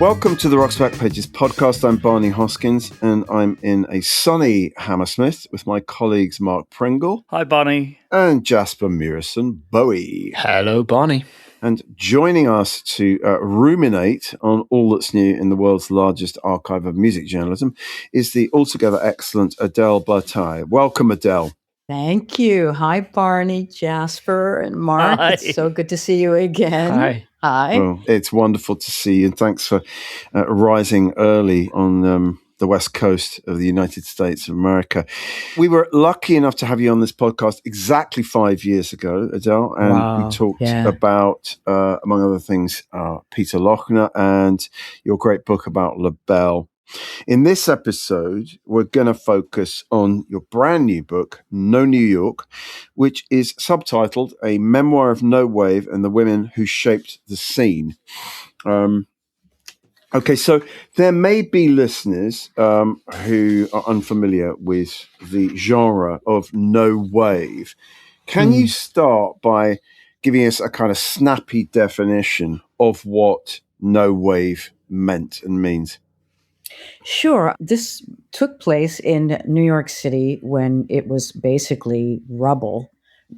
Welcome to the Rock's Back Pages podcast. I'm Barney Hoskins, and I'm in a sunny Hammersmith with my colleagues Mark Pringle. Hi, Barney. And Jasper Murison Bowie. Hello, Barney. And joining us to ruminate on all that's new in the world's largest archive of music journalism is the altogether excellent Adele Bertei. Welcome, Adele. Thank you. Hi, Barney, Jasper, and Mark. Hi. It's so good to see you again. Hi. Hi. Well, it's wonderful to see you, and thanks for rising early on the west coast of the United States of America. We were lucky enough to have you on this podcast exactly 5 years ago, Adele, and we talked about, among other things, Peter Lochner and your great book about LaBelle. In this episode, we're going to focus on your brand new book, No New York, which is subtitled A Memoir of No Wave and the Women Who Shaped the Scene. Okay, so there may be listeners who are unfamiliar with the genre of no wave. Can you start by giving us a kind of snappy definition of what no wave meant and means? Sure. This took place in New York City when it was basically rubble,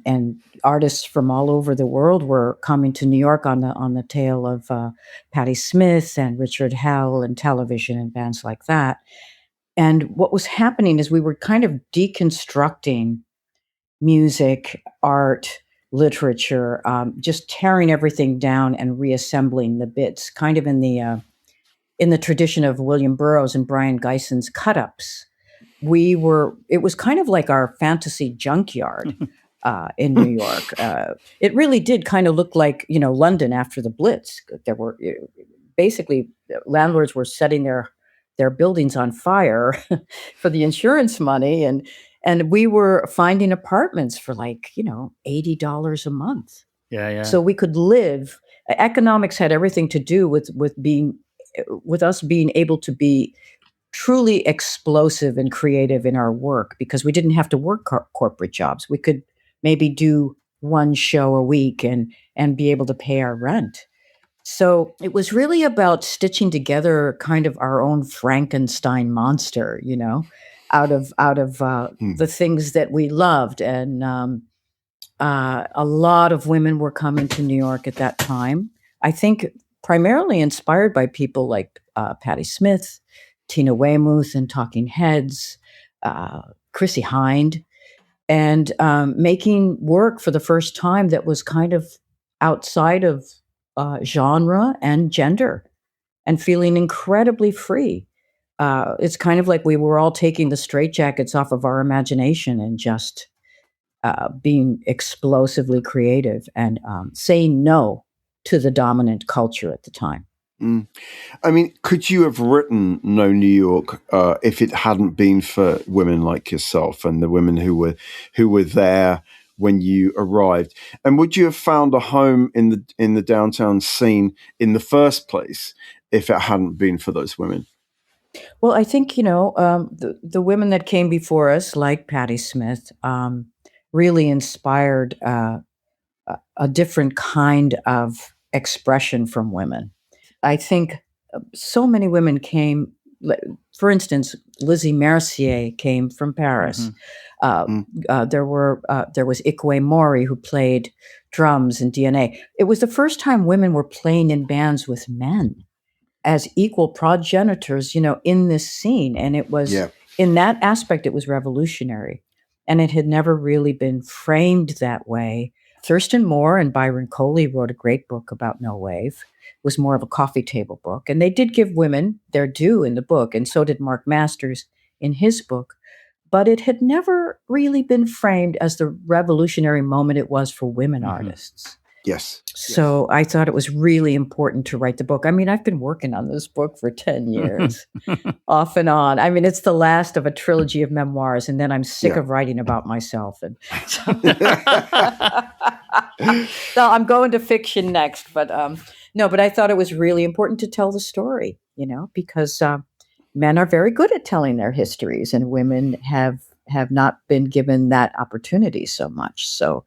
and artists from all over the world were coming to New York on the tail of Patti Smith and Richard Hell and television and bands like that. And what was happening is we were kind of deconstructing music, art, literature, just tearing everything down and reassembling the bits, kind of in the tradition of William Burroughs and Brian Geison's cut-ups. It was kind of like our fantasy junkyard in New York. It really did kind of look like, London after the Blitz. There were basically landlords were setting their buildings on fire for the insurance money. And we were finding apartments for $80 a month. Yeah. So we could live. Economics had everything to do with us being able to be truly explosive and creative in our work, because we didn't have to work corporate jobs. We could maybe do one show a week and be able to pay our rent. So it was really about stitching together kind of our own Frankenstein monster, out of the things that we loved. And a lot of women were coming to New York at that time. I think primarily inspired by people like Patti Smith, Tina Weymouth and Talking Heads, Chrissie Hynde, and making work for the first time that was kind of outside of genre and gender, and feeling incredibly free. It's kind of like we were all taking the straitjackets off of our imagination and just being explosively creative and saying no to the dominant culture at the time. I mean, could you have written No New York if it hadn't been for women like yourself and the women who were there when you arrived? And would you have found a home in the downtown scene in the first place if it hadn't been for those women? Well, I think the women that came before us, like Patti Smith, really inspired a different kind of expression from women. I think so many women came. For instance, Lizzie Mercier came from Paris. There was Ikwe Mori, who played drums in DNA. It was the first time women were playing in bands with men as equal progenitors, in this scene. And it was, in that aspect, it was revolutionary. And it had never really been framed that way. Thurston Moore and Byron Coley wrote a great book about no wave. It was more of a coffee table book. And they did give women their due in the book, and so did Mark Masters in his book. But it had never really been framed as the revolutionary moment it was for women artists. Yes. So I thought it was really important to write the book. I mean, I've been working on this book for 10 years, off and on. I mean, it's the last of a trilogy of memoirs, and then I'm sick of writing about myself. And so I'm going to fiction next. But but I thought it was really important to tell the story, because men are very good at telling their histories, and women have not been given that opportunity so much. So,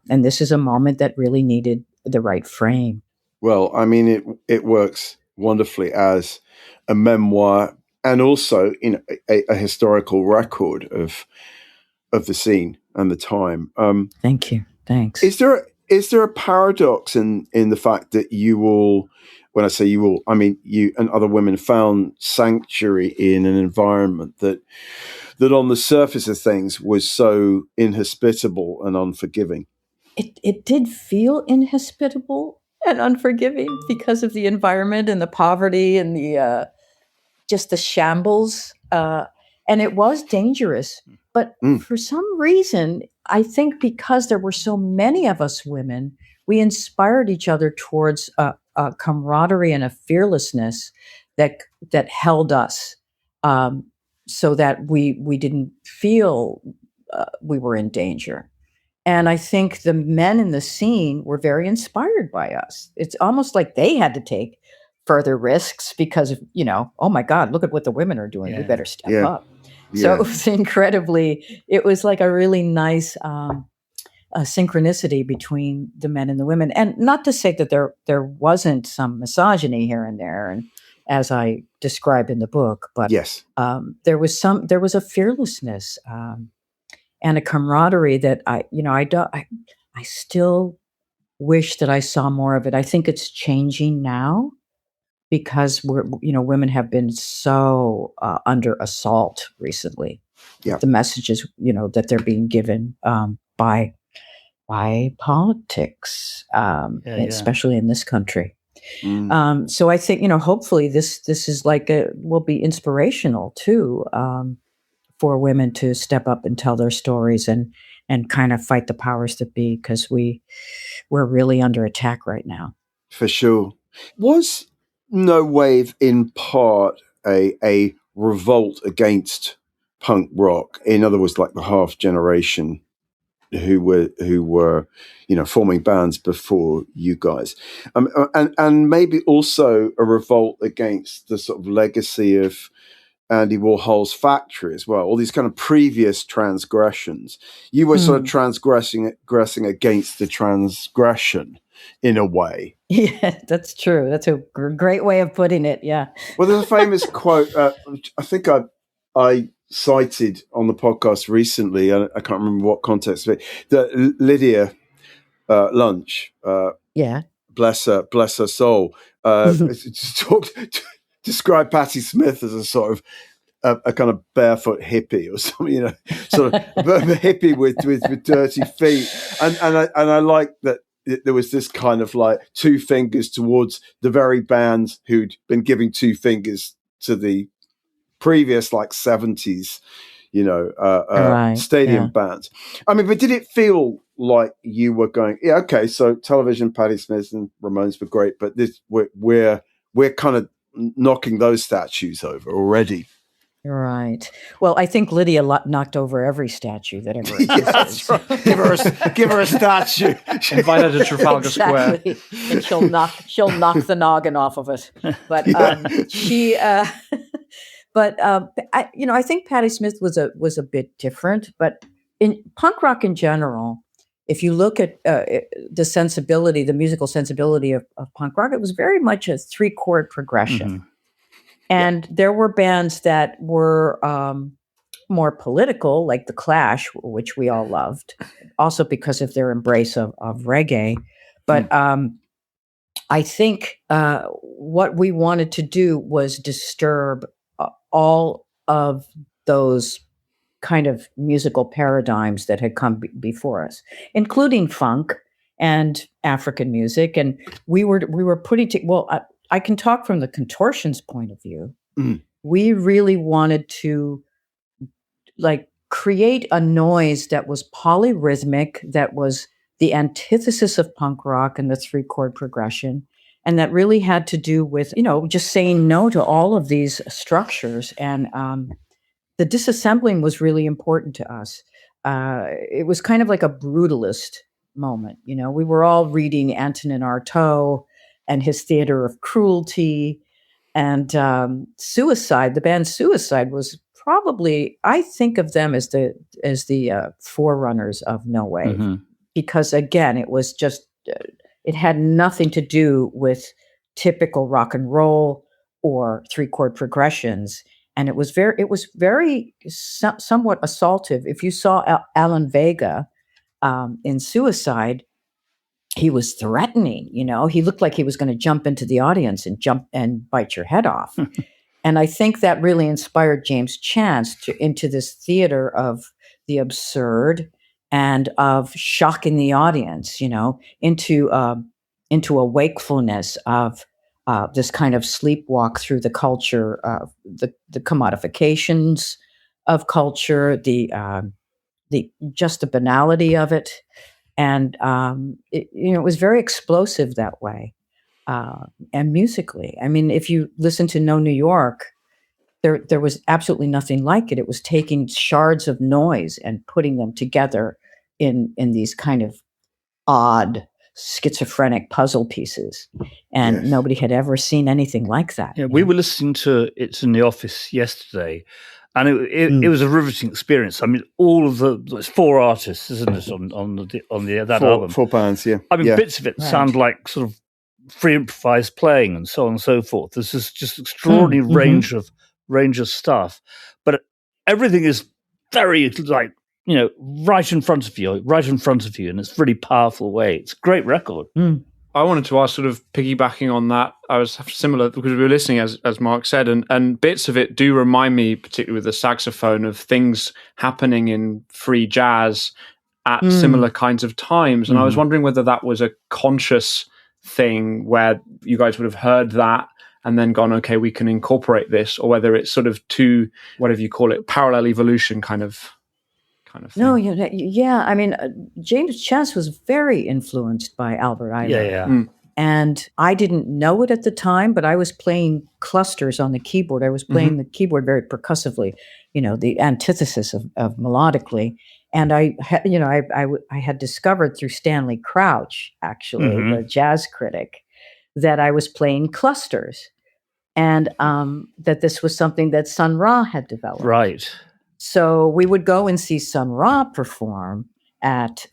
and this is a moment that really needed the right frame. Well, I mean, it works wonderfully as a memoir and also a historical record of the scene and the time. Thank you. Thanks. Is there a paradox in the fact that you all, when I say you all, I mean you and other women, found sanctuary in an environment that on the surface of things was so inhospitable and unforgiving? It did feel inhospitable and unforgiving because of the environment and the poverty and the just the shambles. And it was dangerous. But for some reason, I think because there were so many of us women, we inspired each other towards a camaraderie and a fearlessness that held us, so that we didn't feel we were in danger. And I think the men in the scene were very inspired by us. It's almost like they had to take further risks because of, oh my God, look at what the women are doing. We better step up. So it was it was like a really nice synchronicity between the men and the women. And not to say that there wasn't some misogyny here and there, and as I describe in the book, but yes, there was a fearlessness and a camaraderie that I still wish that I saw more of it. I think it's changing now because women have been so under assault recently. Yeah. The messages, that they're being given by politics, especially in this country. So I think, hopefully this is will be inspirational too, for women to step up and tell their stories and kind of fight the powers that be, because we're really under attack right now. For sure. Was No Wave in part a revolt against punk rock? In other words, like the half generation who were forming bands before you guys, and maybe also a revolt against the sort of legacy of Andy Warhol's Factory as well, all these kind of previous transgressions. You were sort of transgressing against the transgression in a way. Yeah, that's true. That's a great way of putting it. Yeah. Well, there's a famous quote, I think I cited on the podcast recently, I can't remember what context, but that Lydia Lunch, bless her soul, described Patti Smith as a sort of a kind of barefoot hippie or something, sort of a hippie with dirty feet, and I like that there was this kind of like two fingers towards the very bands who'd been giving two fingers to the previous like 70s, stadium bands. I mean, but did it feel like you were going, okay, so television, Patti Smith and Ramones were great, but this we're kind of knocking those statues over already? Right. Well, I think Lydia knocked over every statue that ever existed. Yeah, that's right. Give her a statue. Invite her to Trafalgar Square, and she'll knock the noggin off of it. But I think Patti Smith was a bit different. But in punk rock in general, if you look at the musical sensibility of punk rock, it was very much a 3-chord progression. Mm-hmm. And there were bands that were more political, like The Clash, which we all loved, also because of their embrace of reggae. But I think what we wanted to do was disturb all of those kind of musical paradigms that had come before us, including funk and African music. And we were putting I can talk from the Contortions point of view. We really wanted to create a noise that was polyrhythmic, that was the antithesis of punk rock and the 3-chord progression. And that really had to do with, just saying no to all of these structures. And the disassembling was really important to us. It was kind of like a brutalist moment. We were all reading Antonin Artaud and his theater of cruelty, and Suicide. The band Suicide was probably, I think of them as the forerunners of No Wave, because again, it was just it had nothing to do with typical rock and roll or 3-chord progressions. And it was very somewhat assaultive. If you saw Alan Vega in Suicide, he was threatening, he looked like he was going to jump into the audience and bite your head off. And I think that really inspired James Chance into this theater of the absurd and of shocking the audience, into a wakefulness of this kind of sleepwalk through the culture, the commodifications of culture, the just the banality of it. And, it was very explosive that way. And musically, I mean, if you listen to No New York, there was absolutely nothing like it. It was taking shards of noise and putting them together in these kind of odd, schizophrenic puzzle pieces. And nobody had ever seen anything like that. Yeah, we were listening to it in the office yesterday. And it was a riveting experience. I mean, all of it's 4 artists, isn't it, on that album? 4 bands, yeah. I mean, bits of it sound like sort of free improvised playing and so on and so forth. There's this just extraordinary range of stuff, but everything is very right in front of you, in this really powerful way. It's a great record. I wanted to ask, sort of piggybacking on that, I was similar because we were listening, as Mark said, and bits of it do remind me, particularly with the saxophone, of things happening in free jazz at similar kinds of times. And I was wondering whether that was a conscious thing where you guys would have heard that and then gone, okay, we can incorporate this, or whether it's sort of two, whatever you call it, parallel evolution kind of thing. No, yeah. I mean, James Chance was very influenced by Albert Ayler. Yeah. And I didn't know it at the time, but I was playing clusters on the keyboard. I was playing the keyboard very percussively, the antithesis of melodically. And I had discovered through Stanley Crouch, actually, the jazz critic, that I was playing clusters, and that this was something that Sun Ra had developed. Right. So we would go and see Sun Ra perform at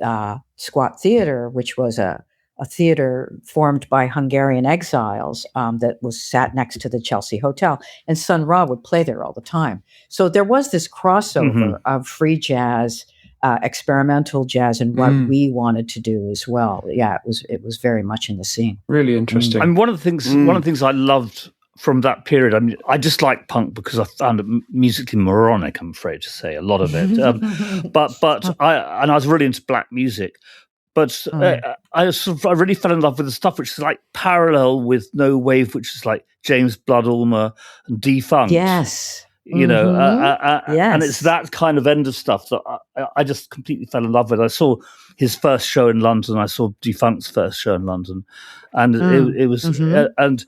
Squat Theater, which was a theater formed by Hungarian exiles that was sat next to the Chelsea Hotel. And Sun Ra would play there all the time. So there was this crossover of free jazz, experimental jazz, and what we wanted to do as well. Yeah, it was very much in the scene. Really interesting. And one of the things I loved from that period, I mean, I just like punk because I found it musically moronic, I'm afraid to say, a lot of it. But I was really into black music. But I really fell in love with the stuff which is like parallel with No Wave, which is like James Blood Ulmer and Defunct. Yes. Yes. And it's that kind of end of stuff that I just completely fell in love with. I saw his first show in London. I saw Defunct's first show in London. And it was... and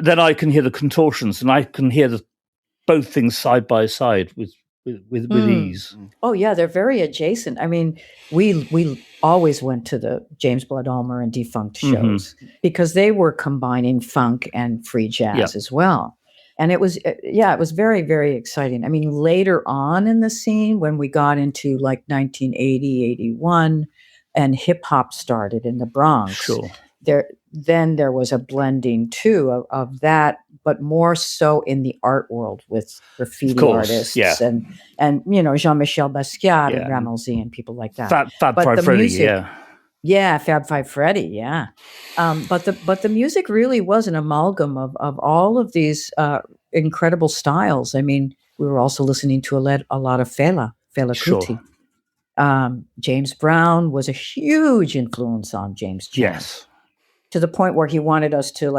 then I can hear the Contortions, and I can hear both things side by side with ease. Oh yeah, they're very adjacent. I mean, we always went to the James Blood Ulmer and Defunct shows because they were combining funk and free jazz as well. And it was very, very exciting. I mean, later on in the scene, when we got into like 1980, 81, and hip hop started in the Bronx, sure. There was a blending too of that, but more so in the art world with graffiti artists and Jean-Michel Basquiat and Rammellzee and people like that. Fab Five Freddy, Fab Five Freddy, yeah. But the music really was an amalgam of all of these incredible styles. I mean, we were also listening to a lot of Fela Kuti. James Brown was a huge influence on James Chance. Yes. To the point where he wanted us to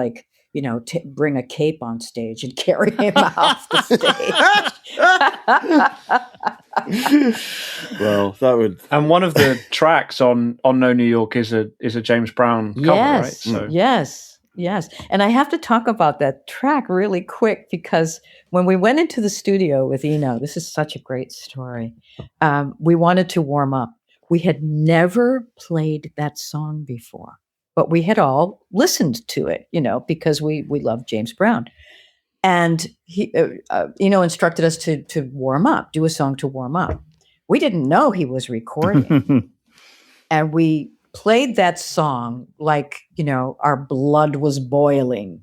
bring a cape on stage and carry him off the stage. Well, that would. And one of the tracks on No New York is a James Brown cover, right? So. Yes. And I have to talk about that track really quick because when we went into the studio with Eno, this is such a great story. We wanted to warm up. We had never played that song before. But we had all listened to it, because we love James Brown. And he, instructed us to warm up, do a song to warm up. We didn't know he was recording. And we played that song like, our blood was boiling,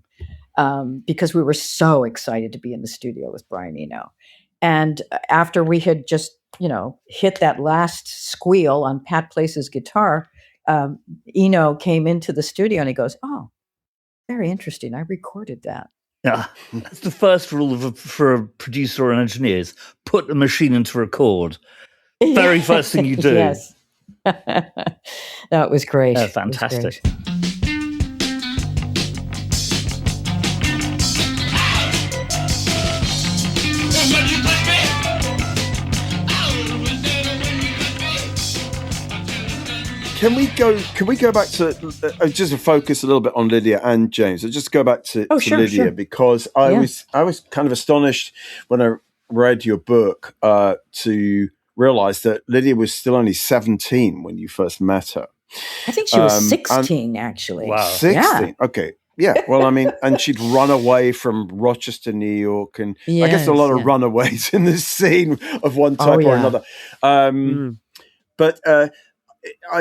because we were so excited to be in the studio with Brian Eno. And after we had just, hit that last squeal on Pat Place's guitar, Eno came into the studio and he goes, "Oh, very interesting. I recorded that." Yeah, that's the first rule for a producer or an engineer is put a machine into record. Very first thing you do. Yes. That was great. Fantastic. Can we go back to just to focus a little bit on Lydia and James? So just go back to Lydia, because I was kind of astonished when I read your book to realize that Lydia was still only 17 when you first met her. I think she was 16, actually. Wow. 16. Yeah. Okay. Yeah. Well, I mean, and she'd run away from Rochester, New York, and I guess a lot of runaways in this scene of one type or another. But I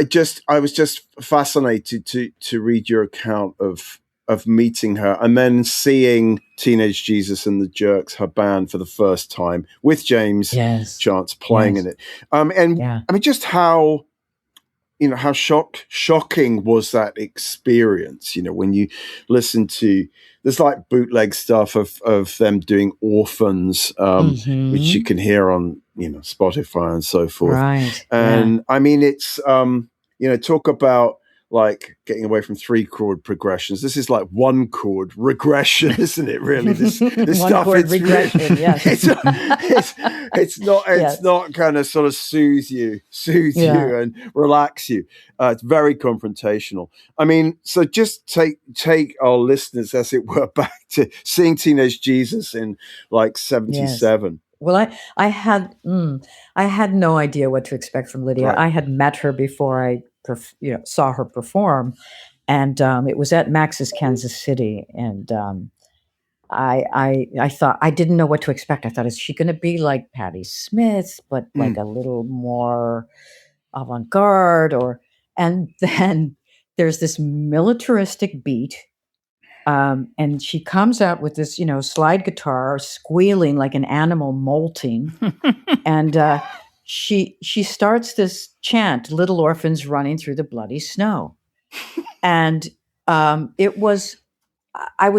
was just fascinated to read your account of meeting her and then seeing Teenage Jesus and the Jerks, her band, for the first time with James Chance playing in it. I mean, just how shocking was that experience? When you listen to, there's like bootleg stuff of them doing Orphans, which you can hear on Spotify and so forth. Right. And I mean, it's talk about like getting away from 3-chord progressions. This is like 1-chord regression, isn't it? Really, this stuff. It's regression. Yes. It's not kind of sort of soothe you and relax you. It's very confrontational. I mean, so just take our listeners, as it were, back to seeing Teenage Jesus in like 77. Yes. Well, I had no idea what to expect from Lydia. Right. I had met her before I saw her perform, and it was at Max's Kansas City, and I thought, I didn't know what to expect. I thought, is she going to be like Patti Smith, but like a little more avant-garde, and then there's this militaristic beat. And she comes out with this, slide guitar, squealing like an animal molting. And she starts this chant, "Little orphans running through the bloody snow." And I was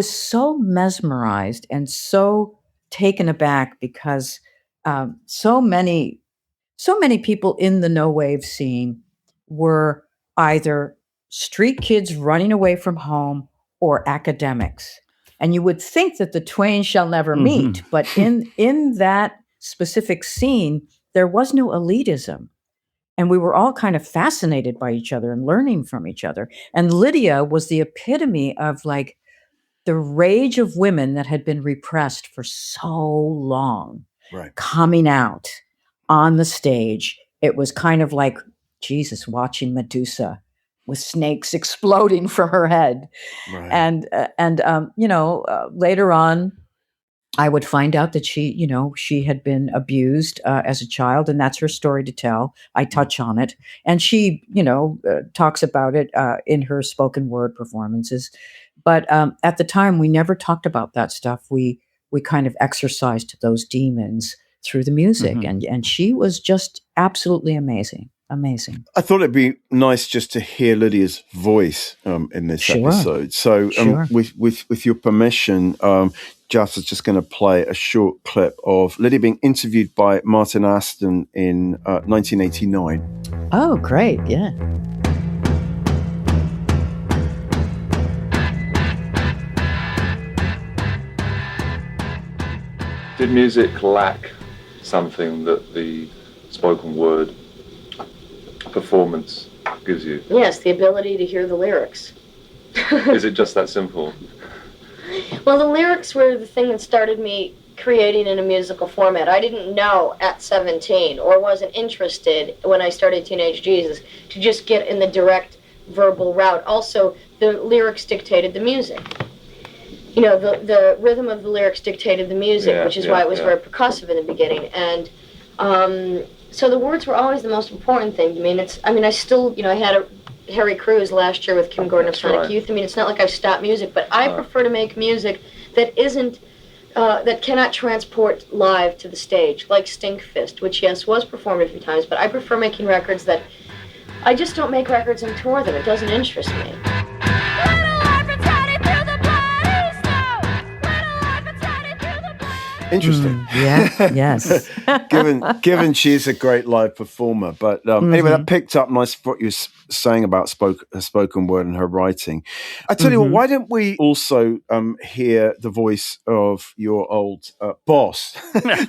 so mesmerized and so taken aback, because so many people in the no wave scene were either street kids running away from home or academics. And you would think that the twain shall never meet, but in that specific scene, there was no elitism. And we were all kind of fascinated by each other and learning from each other. And Lydia was the epitome of like the rage of women that had been repressed for so long, coming out on the stage. It was kind of like Jesus watching Medusa, with snakes exploding from her head. Right. And later on, I would find out that she had been abused as a child, and that's her story to tell. I touch on it. And she, talks about it in her spoken word performances. But at the time, we never talked about that stuff. We kind of exorcised those demons through the music. And she was just absolutely amazing. Amazing. I thought it'd be nice just to hear Lydia's voice in this episode. So with your permission, Jas is just going to play a short clip of Lydia being interviewed by Martin Aston in 1989. Oh, great. Yeah. Did music lack something that the spoken word performance gives you? Yes, the ability to hear the lyrics. Is it just that simple? Well, the lyrics were the thing that started me creating in a musical format. I didn't know at 17, or wasn't interested when I started Teenage Jesus, to just get in the direct verbal route. Also, the lyrics dictated the music. The rhythm of the lyrics dictated the music, which is why it was very percussive in the beginning. And so the words were always the most important thing to me. And I still, I had Harry Cruz last year with Kim Gordon of Sonic right. Youth. I mean, it's not like I've stopped music, but I prefer to make music that isn't, that cannot transport live to the stage, like Stinkfist, which, yes, was performed a few times, but I prefer making records that, I just don't make records and tour them. It doesn't interest me. Interesting. Yeah. Yes. given she's a great live performer, but anyway, that picked up nice what you were saying about spoken word and her writing. I tell you what, why don't we also hear the voice of your old boss,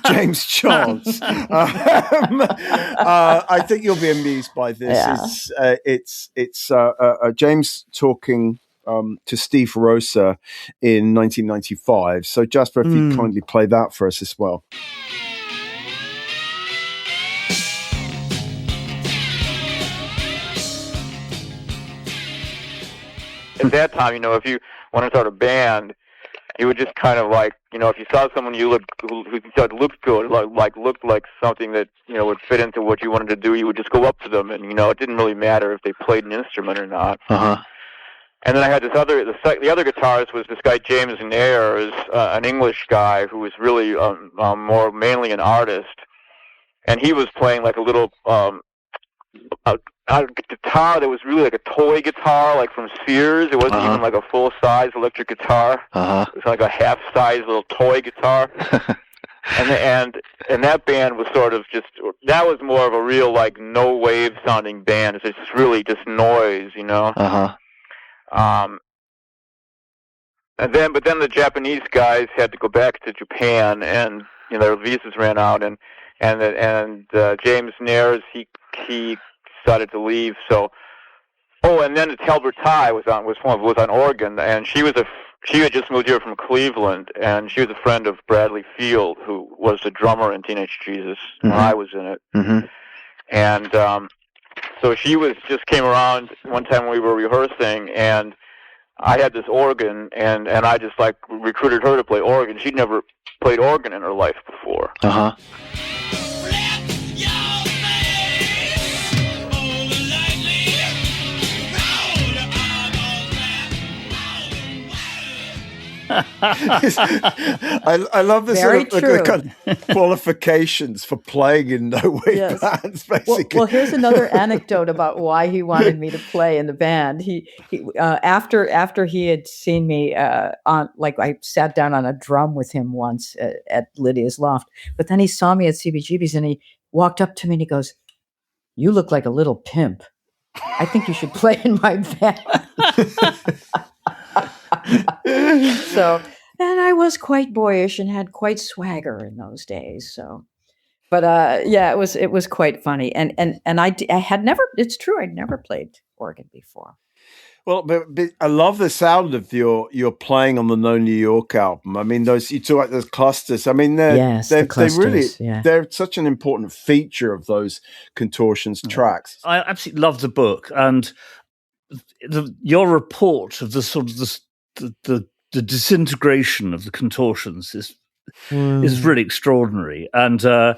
James Chance? I think you'll be amused by this. Yeah. It's James talking to Steve Rosa in 1995. So Jasper, if you'd kindly play that for us as well. At that time, if you want to start a band, you would just kind of like, if you saw someone who looked good, looked like something that, would fit into what you wanted to do, you would just go up to them, and, it didn't really matter if they played an instrument or not. Uh-huh. And then I had the other guitarist was this guy James Nair, is an English guy who was really more mainly an artist, and he was playing like a little a guitar that was really like a toy guitar, like from Sears. It wasn't even like a full size electric guitar. It was like a half size little toy guitar. And that band was sort of that was more of a real like no wave sounding band. It's just really just noise, But then the Japanese guys had to go back to Japan, and their visas ran out, and James Nares he decided to leave. So, and then Adele Bertei was on organ, and she had just moved here from Cleveland, and she was a friend of Bradley Field, who was the drummer in Teenage Jesus when I was in it, and so she just came around one time when we were rehearsing, and I had this organ, and I just like recruited her to play organ. She'd never played organ in her life before. I love this Very sort of kind of qualifications for playing in no-wave bands, basically. Well, here's another anecdote about why he wanted me to play in the band. He after he had seen me I sat down on a drum with him once at Lydia's loft, but then he saw me at CBGB's and he walked up to me and he goes, "You look like a little pimp. I think you should play in my band." So, and I was quite boyish and had quite swagger in those days. So, but it was quite funny. And I had never. It's true, I'd never played organ before. Well, but I love the sound of your playing on the No New York album. I mean, you talk about those clusters. I mean, they're such an important feature of those Contortions tracks. I absolutely love the book, and your report of the sort of the disintegration of the Contortions is really extraordinary. And I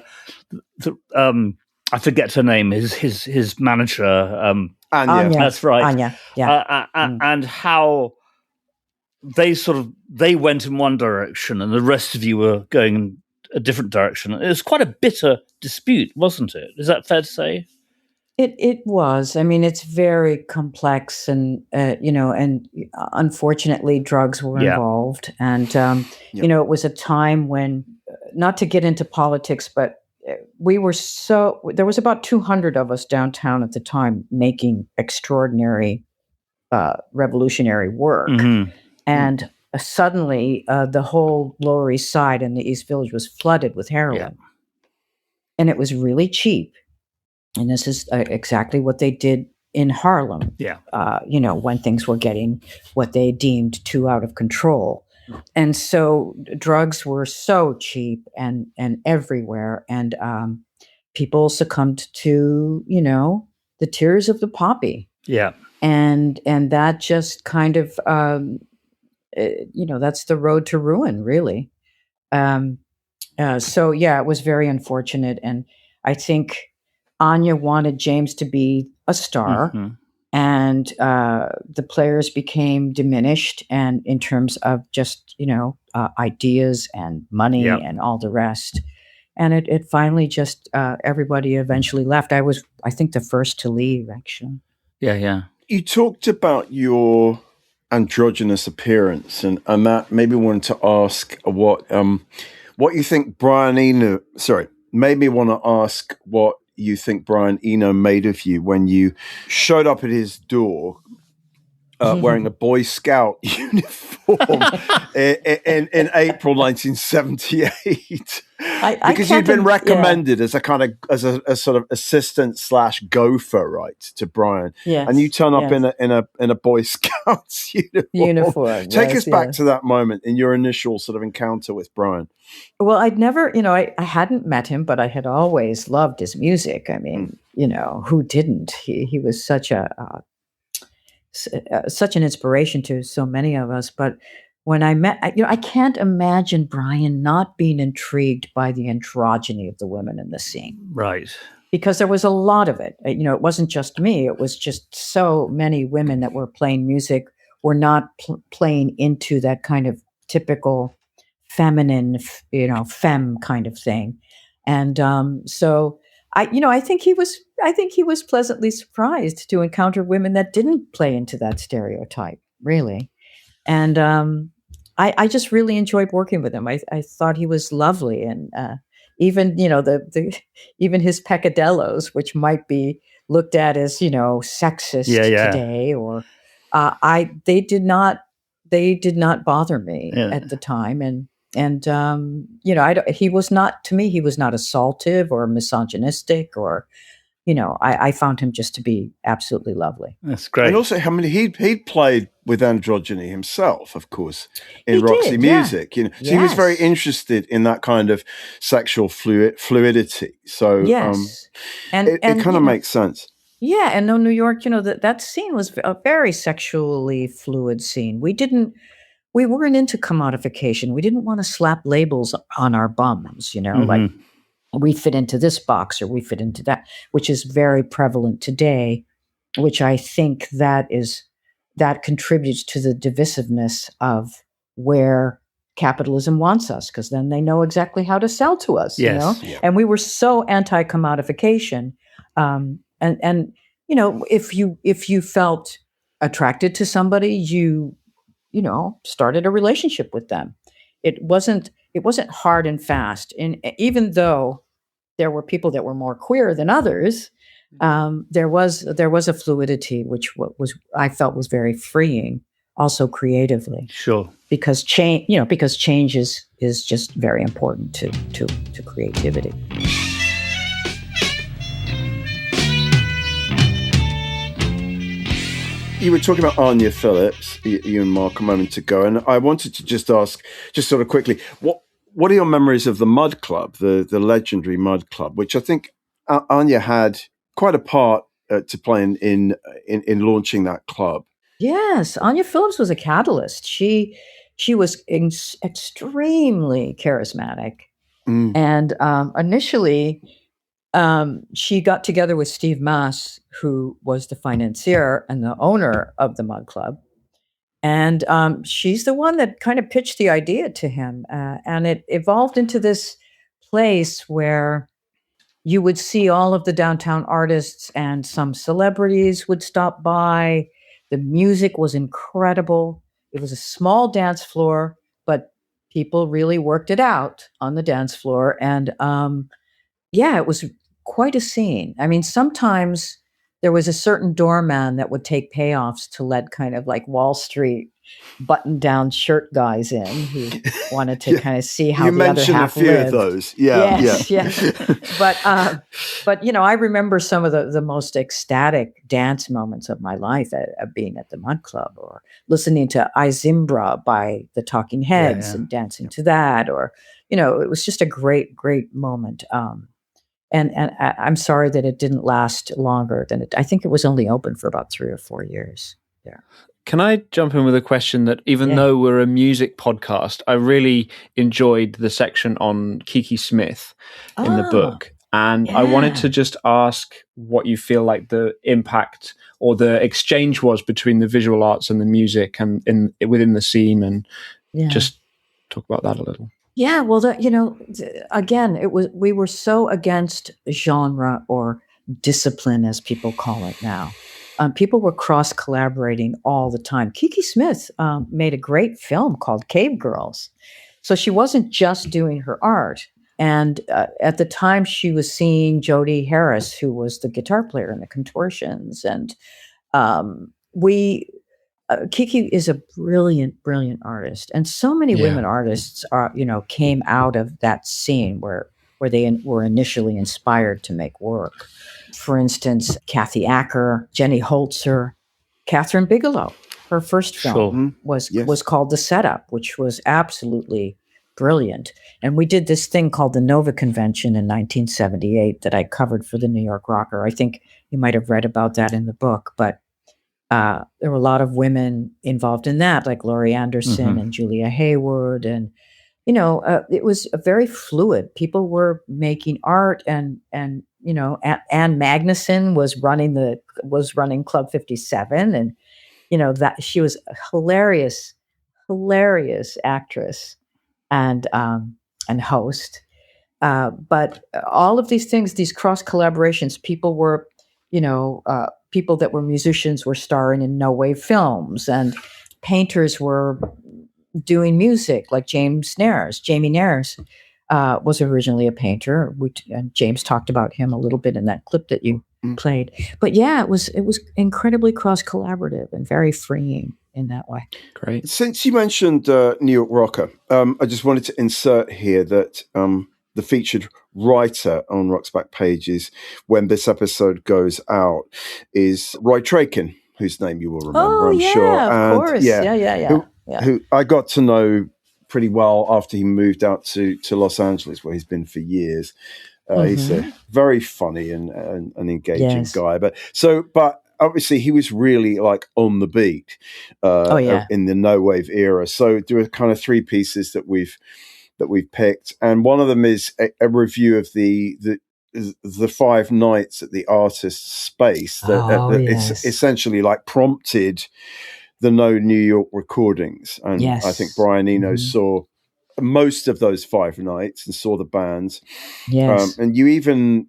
forget her name. His manager, Anya. That's right, Anya. Yeah, and how they went in one direction, and the rest of you were going in a different direction. It was quite a bitter dispute, wasn't it? Is that fair to say? It was. I mean, it's very complex, and and unfortunately, drugs were involved, and it was a time when, not to get into politics, but there was about 200 of us downtown at the time making extraordinary, revolutionary work, and suddenly the whole Lower East Side and the East Village was flooded with heroin, and it was really cheap. And this is exactly what they did in Harlem. When things were getting what they deemed too out of control. And so drugs were so cheap and everywhere. And people succumbed to, the tears of the poppy. Yeah. And that just kind of, that's the road to ruin, really. It was very unfortunate. And I think Anya wanted James to be a star, and the players became diminished, and in terms of just ideas and money and all the rest. And it finally just everybody eventually left. I was, I think, the first to leave, actually. Yeah. You talked about your androgynous appearance, and that maybe wanted to ask what you think Brian Eno. Sorry, made me want to ask what you think Brian Eno made of you when you showed up at his door wearing a Boy Scout uniform in April 1978. Because you'd been recommended as a kind of as a sort of assistant / gopher, right, to Brian. Yes, and you turn up in a Boy Scouts uniform. Take us back to that moment in your initial sort of encounter with Brian. Well, I'd never, I hadn't met him, but I had always loved his music. I mean, who didn't? He was such such an inspiration to so many of us. But when I met, I can't imagine Brian not being intrigued by the androgyny of the women in the scene. Right. Because there was a lot of it. It wasn't just me. It was just so many women that were playing music were not playing into that kind of typical feminine, femme kind of thing. And so I think he was pleasantly surprised to encounter women that didn't play into that stereotype, really. And I just really enjoyed working with him. I thought he was lovely, and even even his peccadillos, which might be looked at as sexist today, or they did not bother me at the time, and he was not, to me, he was not assaultive or misogynistic, or I found him just to be absolutely lovely. That's great. And also, he'd played with androgyny himself, of course, in Roxy Music. So he was very interested in that kind of sexual fluidity. So it kind of makes sense. Yeah, and New York, that scene was a very sexually fluid scene. We weren't into commodification. We didn't want to slap labels on our bums, like we fit into this box or we fit into that, which is very prevalent today, which I think that contributes to the divisiveness of where capitalism wants us, because then they know exactly how to sell to us, And we were so anti-commodification. And if you felt attracted to somebody, you started a relationship with them. It wasn't hard and fast. And even though there were people that were more queer than others, there was a fluidity which I felt was very freeing, also creatively. Sure. Because change is just very important to creativity. You were talking about Anya Phillips, you and Mark, a moment ago, and I wanted to just ask, just sort of quickly, what are your memories of the Mud Club, the legendary Mud Club, which I think Anya had quite a part to play in launching that club? Yes, Anya Phillips was a catalyst. She was extremely charismatic, and initially. She got together with Steve Maas, who was the financier and the owner of the Mud Club. And she's the one that kind of pitched the idea to him. And it evolved into this place where you would see all of the downtown artists, and some celebrities would stop by. The music was incredible. It was a small dance floor, but people really worked it out on the dance floor. And it was quite a scene. I mean, sometimes there was a certain doorman that would take payoffs to let kind of like Wall Street button-down shirt guys in who wanted to kind of see how the other half lived. You mentioned a few of those. Yes. But I remember some of the most ecstatic dance moments of my life of being at the Mud Club, or listening to I Zimbra by the Talking Heads and dancing to that, or it was just a great, great moment. And I'm sorry that it didn't last longer than it. I think it was only open for about 3 or 4 years. Yeah. Can I jump in with a question that, even though we're a music podcast, I really enjoyed the section on Kiki Smith in the book. And I wanted to just ask what you feel like the impact or the exchange was between the visual arts and the music and within the scene, and just talk about that a little. Yeah, well, again, we were so against genre or discipline, as people call it now. People were cross-collaborating all the time. Kiki Smith made a great film called Cave Girls. So she wasn't just doing her art. And at the time, she was seeing Jody Harris, who was the guitar player in the Contortions. And Kiki is a brilliant, brilliant artist. And so many women artists came out of that scene where they were initially inspired to make work. For instance, Kathy Acker, Jenny Holzer, Catherine Bigelow. Her first film was called The Setup, which was absolutely brilliant. And we did this thing called the Nova Convention in 1978 that I covered for the New York Rocker. I think you might have read about that in the book, but there were a lot of women involved in that, like Laurie Anderson and Julia Hayward. And, it was very fluid. People were making art and Ann Magnuson was running Club 57. And, that she was a hilarious actress and host. But all of these things, these cross collaborations, people were, people that were musicians were starring in no-wave films, and painters were doing music, like Jamie Nares was originally a painter, and James talked about him a little bit in that clip that you played. But it was incredibly cross-collaborative and very freeing in that way. Great. Since you mentioned New York Rocker, I just wanted to insert here that the featured writer on Rock's back pages when this episode goes out is Roy Trakin, whose name you will remember, I'm sure. Of course. Yeah. Who I got to know pretty well after he moved out to Los Angeles, where he's been for years. He's a very funny and engaging guy. But obviously he was really like on the beat in the no wave era. So there are kind of three pieces that we've picked, and one of them is a review of the 5 nights at the artist's space that it's essentially like prompted the No New York recordings. And I think Brian Eno saw most of those 5 nights and saw the bands. And you even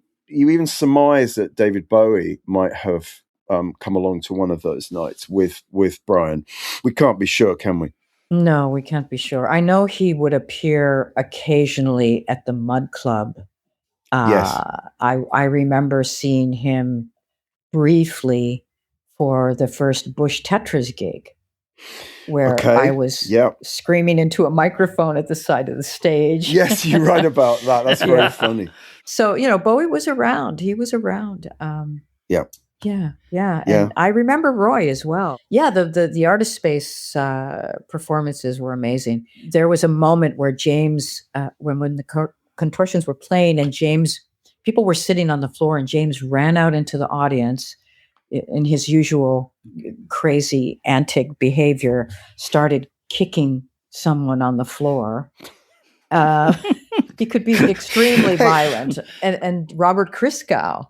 surmise that David Bowie might have come along to one of those nights with Brian. We can't be sure, can we? No, we can't be sure. I know he would appear occasionally at the Mud Club. I remember seeing him briefly for the first Bush Tetras gig, where I was screaming into a microphone at the side of the stage. Yes, you're right about that. That's very funny. So, Bowie was around. He was around. Yeah. And I remember Roy as well. Yeah, the Artist Space performances were amazing. There was a moment where James, when the Contortions were playing, and people were sitting on the floor, and James ran out into the audience in his usual crazy, antic behavior, started kicking someone on the floor. He could be extremely violent. And Robert Christgau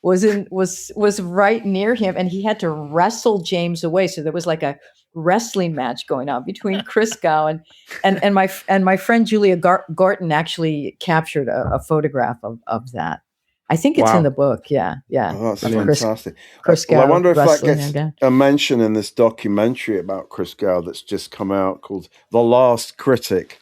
was right near him, and he had to wrestle James away. So there was like a wrestling match going on between Christgau and my friend Julia Gorton actually captured a photograph of that. I think it's in the book. Yeah. Oh, that's fantastic. Christgau, I wonder if that gets a mention in this documentary about Christgau that's just come out called The Last Critic.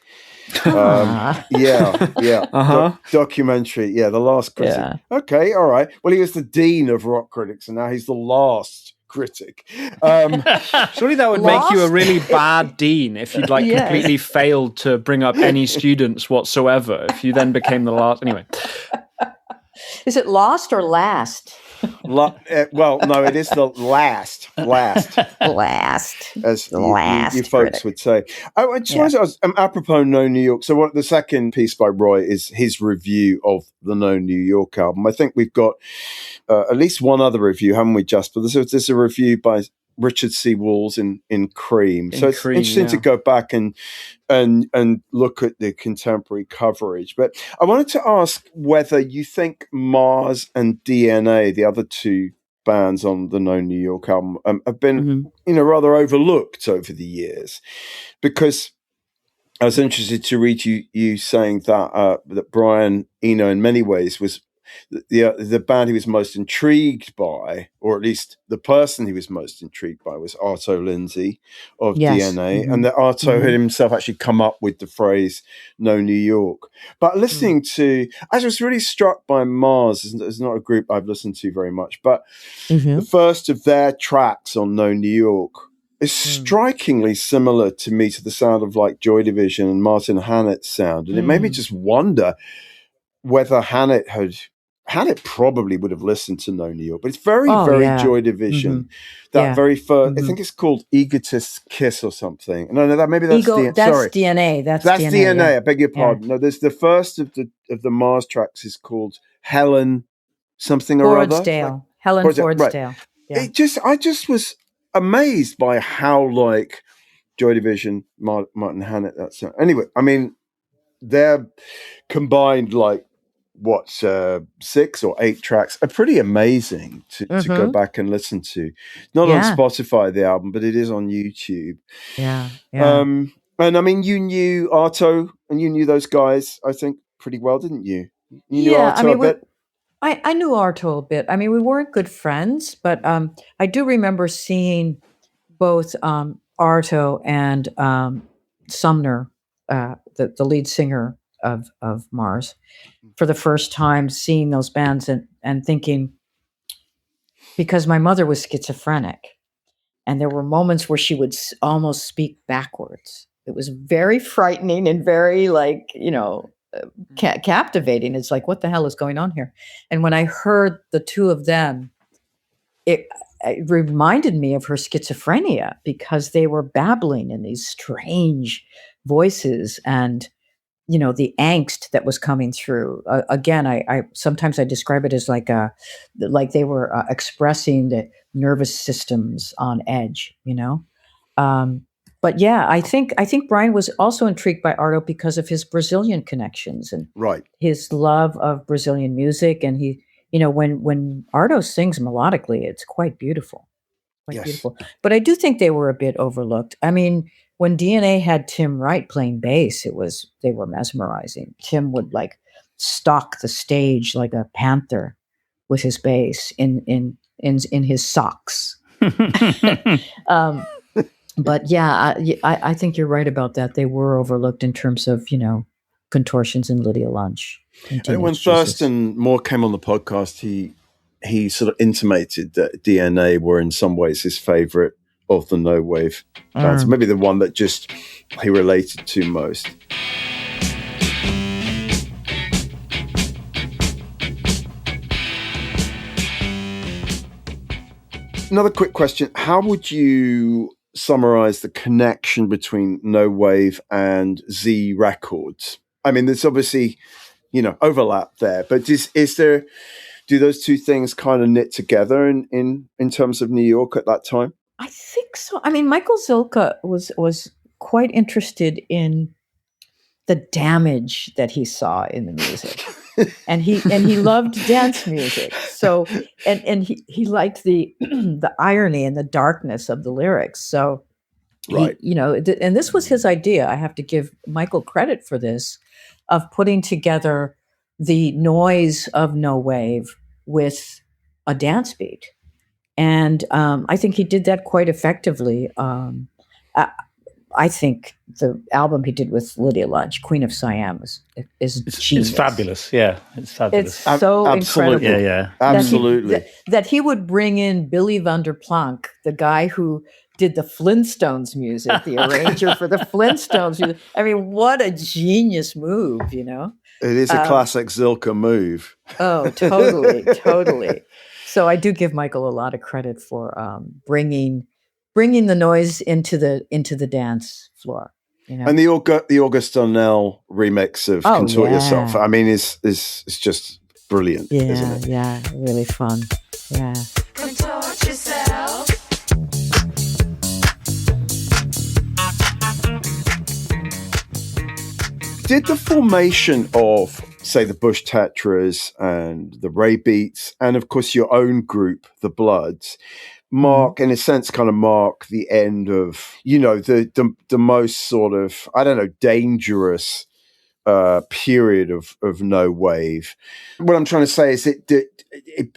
Documentary. The Last Critic. Yeah. Okay, all right. Well, he was the dean of rock critics, and now he's the last critic. Surely that would make you a really bad dean if you'd completely failed to bring up any students whatsoever. If you then became the last, anyway. Is it lost or last? Well, no, it is the last, as you folks would say. I just wanted to ask, apropos No New York. So, the second piece by Roy is his review of the No New York album. I think we've got at least one other review, haven't we, Jasper? There's a review by Richard C. Walls in Cream. So it's Cream, interesting to go back and look at the contemporary coverage. But I wanted to ask whether you think Mars and DNA, the other two bands on the No New York album, have been, rather overlooked over the years, because I was interested to read you saying that Brian Eno, in many ways, was the band he was most intrigued by, or at least the person he was most intrigued by, was Arto Lindsay of DNA, and that Arto had himself actually come up with the phrase "No New York." But listening to, I was really struck by Mars. It's not a group I've listened to very much, but the first of their tracks on No New York is strikingly similar to me to the sound of like Joy Division and Martin Hannett's sound, and it made me just wonder whether Hannett probably would have listened to No New York, but it's very Joy Division. That very first, I think it's called Egotist's Kiss or something. No, maybe that's DNA. That's DNA. Yeah. I beg your pardon. No, there's the first of the Mars tracks is called Helen something or other. Fordsdale. Helen Fordsdale. Right. Yeah. I just was amazed by how like Joy Division, Martin Hannett. That's anyway. I mean, they're combined like 6 or 8 tracks are pretty amazing to go back and listen to. Not on Spotify, the album, but it is on YouTube. Yeah. And I mean, you knew Arto and you knew those guys, I think, pretty well, didn't you? You knew Arto a bit? I knew Arto a bit. I mean, we weren't good friends, but I do remember seeing both Arto and Sumner, the lead singer of Mars, for the first time, seeing those bands and thinking, because my mother was schizophrenic and there were moments where she would almost speak backwards. It was very frightening and very captivating. It's like, what the hell is going on here? And when I heard the two of them, it reminded me of her schizophrenia, because they were babbling in these strange voices and the angst that was coming through. Again, I sometimes I describe it as like they were expressing the nervous systems on edge, But yeah, I think Brian was also intrigued by Arto because of his Brazilian connections and his love of Brazilian music. And he, when Arto sings melodically, it's quite beautiful, beautiful. But I do think they were a bit overlooked. I mean, when DNA had Tim Wright playing bass, they were mesmerizing. Tim would like stalk the stage like a panther with his bass in his socks. But yeah, I think you're right about that. They were overlooked in terms of Contortions and Lydia Lunch. And when Thurston Moore came on the podcast, he sort of intimated that DNA were in some ways his favorite of the no wave bands, maybe the one that just he related to most. Another quick question: how would you summarize the connection between no wave and Z Records? I mean, there's obviously overlap there, but do those two things kind of knit together in terms of New York at that time? I think so. I mean, Michael Zilka was quite interested in the damage that he saw in the music, and he loved dance music. So and he liked the irony and the darkness of the lyrics. So and this was his idea. I have to give Michael credit for this, of putting together the noise of no wave with a dance beat. And I think he did that quite effectively. I think the album he did with Lydia Lunch, Queen of Siam, is genius. It's fabulous. Yeah, it's fabulous. It's so incredible. Yeah. Absolutely. That he would bring in Billy van der Planck, the guy who did the Flintstones music, the arranger for the Flintstones music. I mean, what a genius move, It is a classic Zilka move. Oh, totally. So I do give Michael a lot of credit for bringing the noise into the dance floor. And the August Donnell remix of Contort Yourself, I mean, is just brilliant, isn't it? Yeah, really fun. Yeah. Contort yourself. did the formation of, say, the Bush Tetras and the Ray Beats, and of course your own group, the Bloods, mark, in a sense, kind of mark the end of, the most sort of, I don't know, dangerous period of no wave. What I'm trying to say is it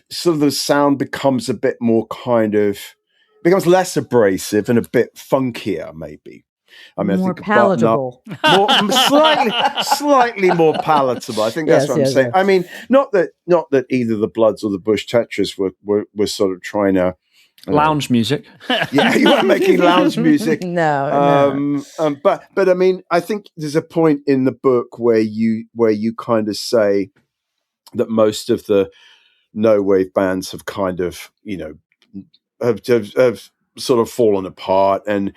sort of the sound becomes a bit more becomes less abrasive and a bit funkier, maybe. I mean, more I think palatable. Slightly more palatable. I think that's what I'm saying. Yes. I mean, not that either the Bloods or the Bush Tetras were sort of trying to lounge music. Yeah, you weren't making lounge music. No. But I mean, I think there's a point in the book where you kind of say that most of the no wave bands have kind of, have sort of fallen apart, and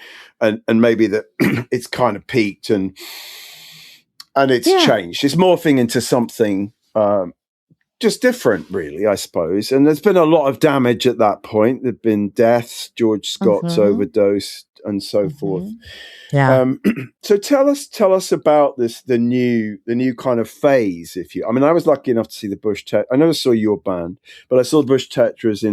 maybe that it's kind of peaked and it's changed. It's morphing into something just different, really, I suppose. And there's been a lot of damage at that point. There've been deaths, George Scott's overdose, and so forth. Yeah. So tell us about the new kind of phase. I mean, I was lucky enough to see the Bush Tetras. I never saw your band, but I saw the Bush Tetras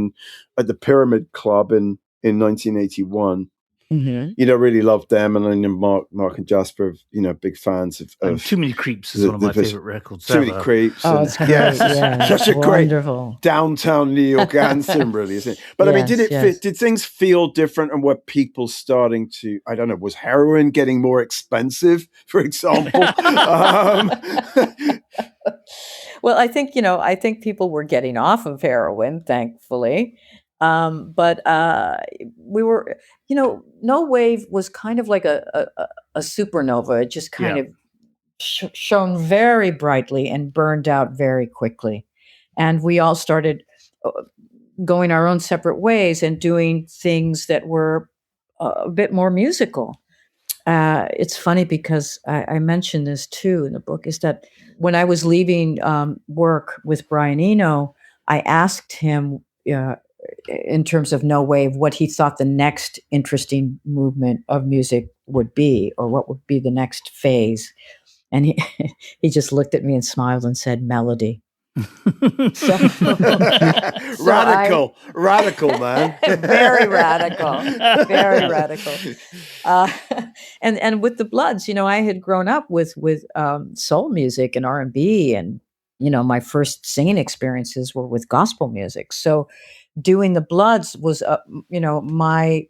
at the Pyramid Club in 1981. Really loved them, and then Mark and Jasper, big fans of Too Many Creeps is one of my favorite records. Too Many Creeps. Oh, it's great. Yeah, such a wonderful. Great downtown New York anthem, really, isn't it? But I mean, did things feel different, and were people starting to, I don't know, was heroin getting more expensive, for example? Well, I think people were getting off of heroin, thankfully. But we were, no wave was kind of like a supernova. It just kind of shone very brightly and burned out very quickly. And we all started going our own separate ways and doing things that were a bit more musical. It's funny because I mentioned this too in the book, is that when I was leaving work with Brian Eno, I asked him, in terms of no wave, what he thought the next interesting movement of music would be, or what would be the next phase. And he just looked at me and smiled and said, melody. Radical, man. Very radical. And with the Bloods, I had grown up with soul music and R&B, and my first singing experiences were with gospel music. So doing the Bloods was, my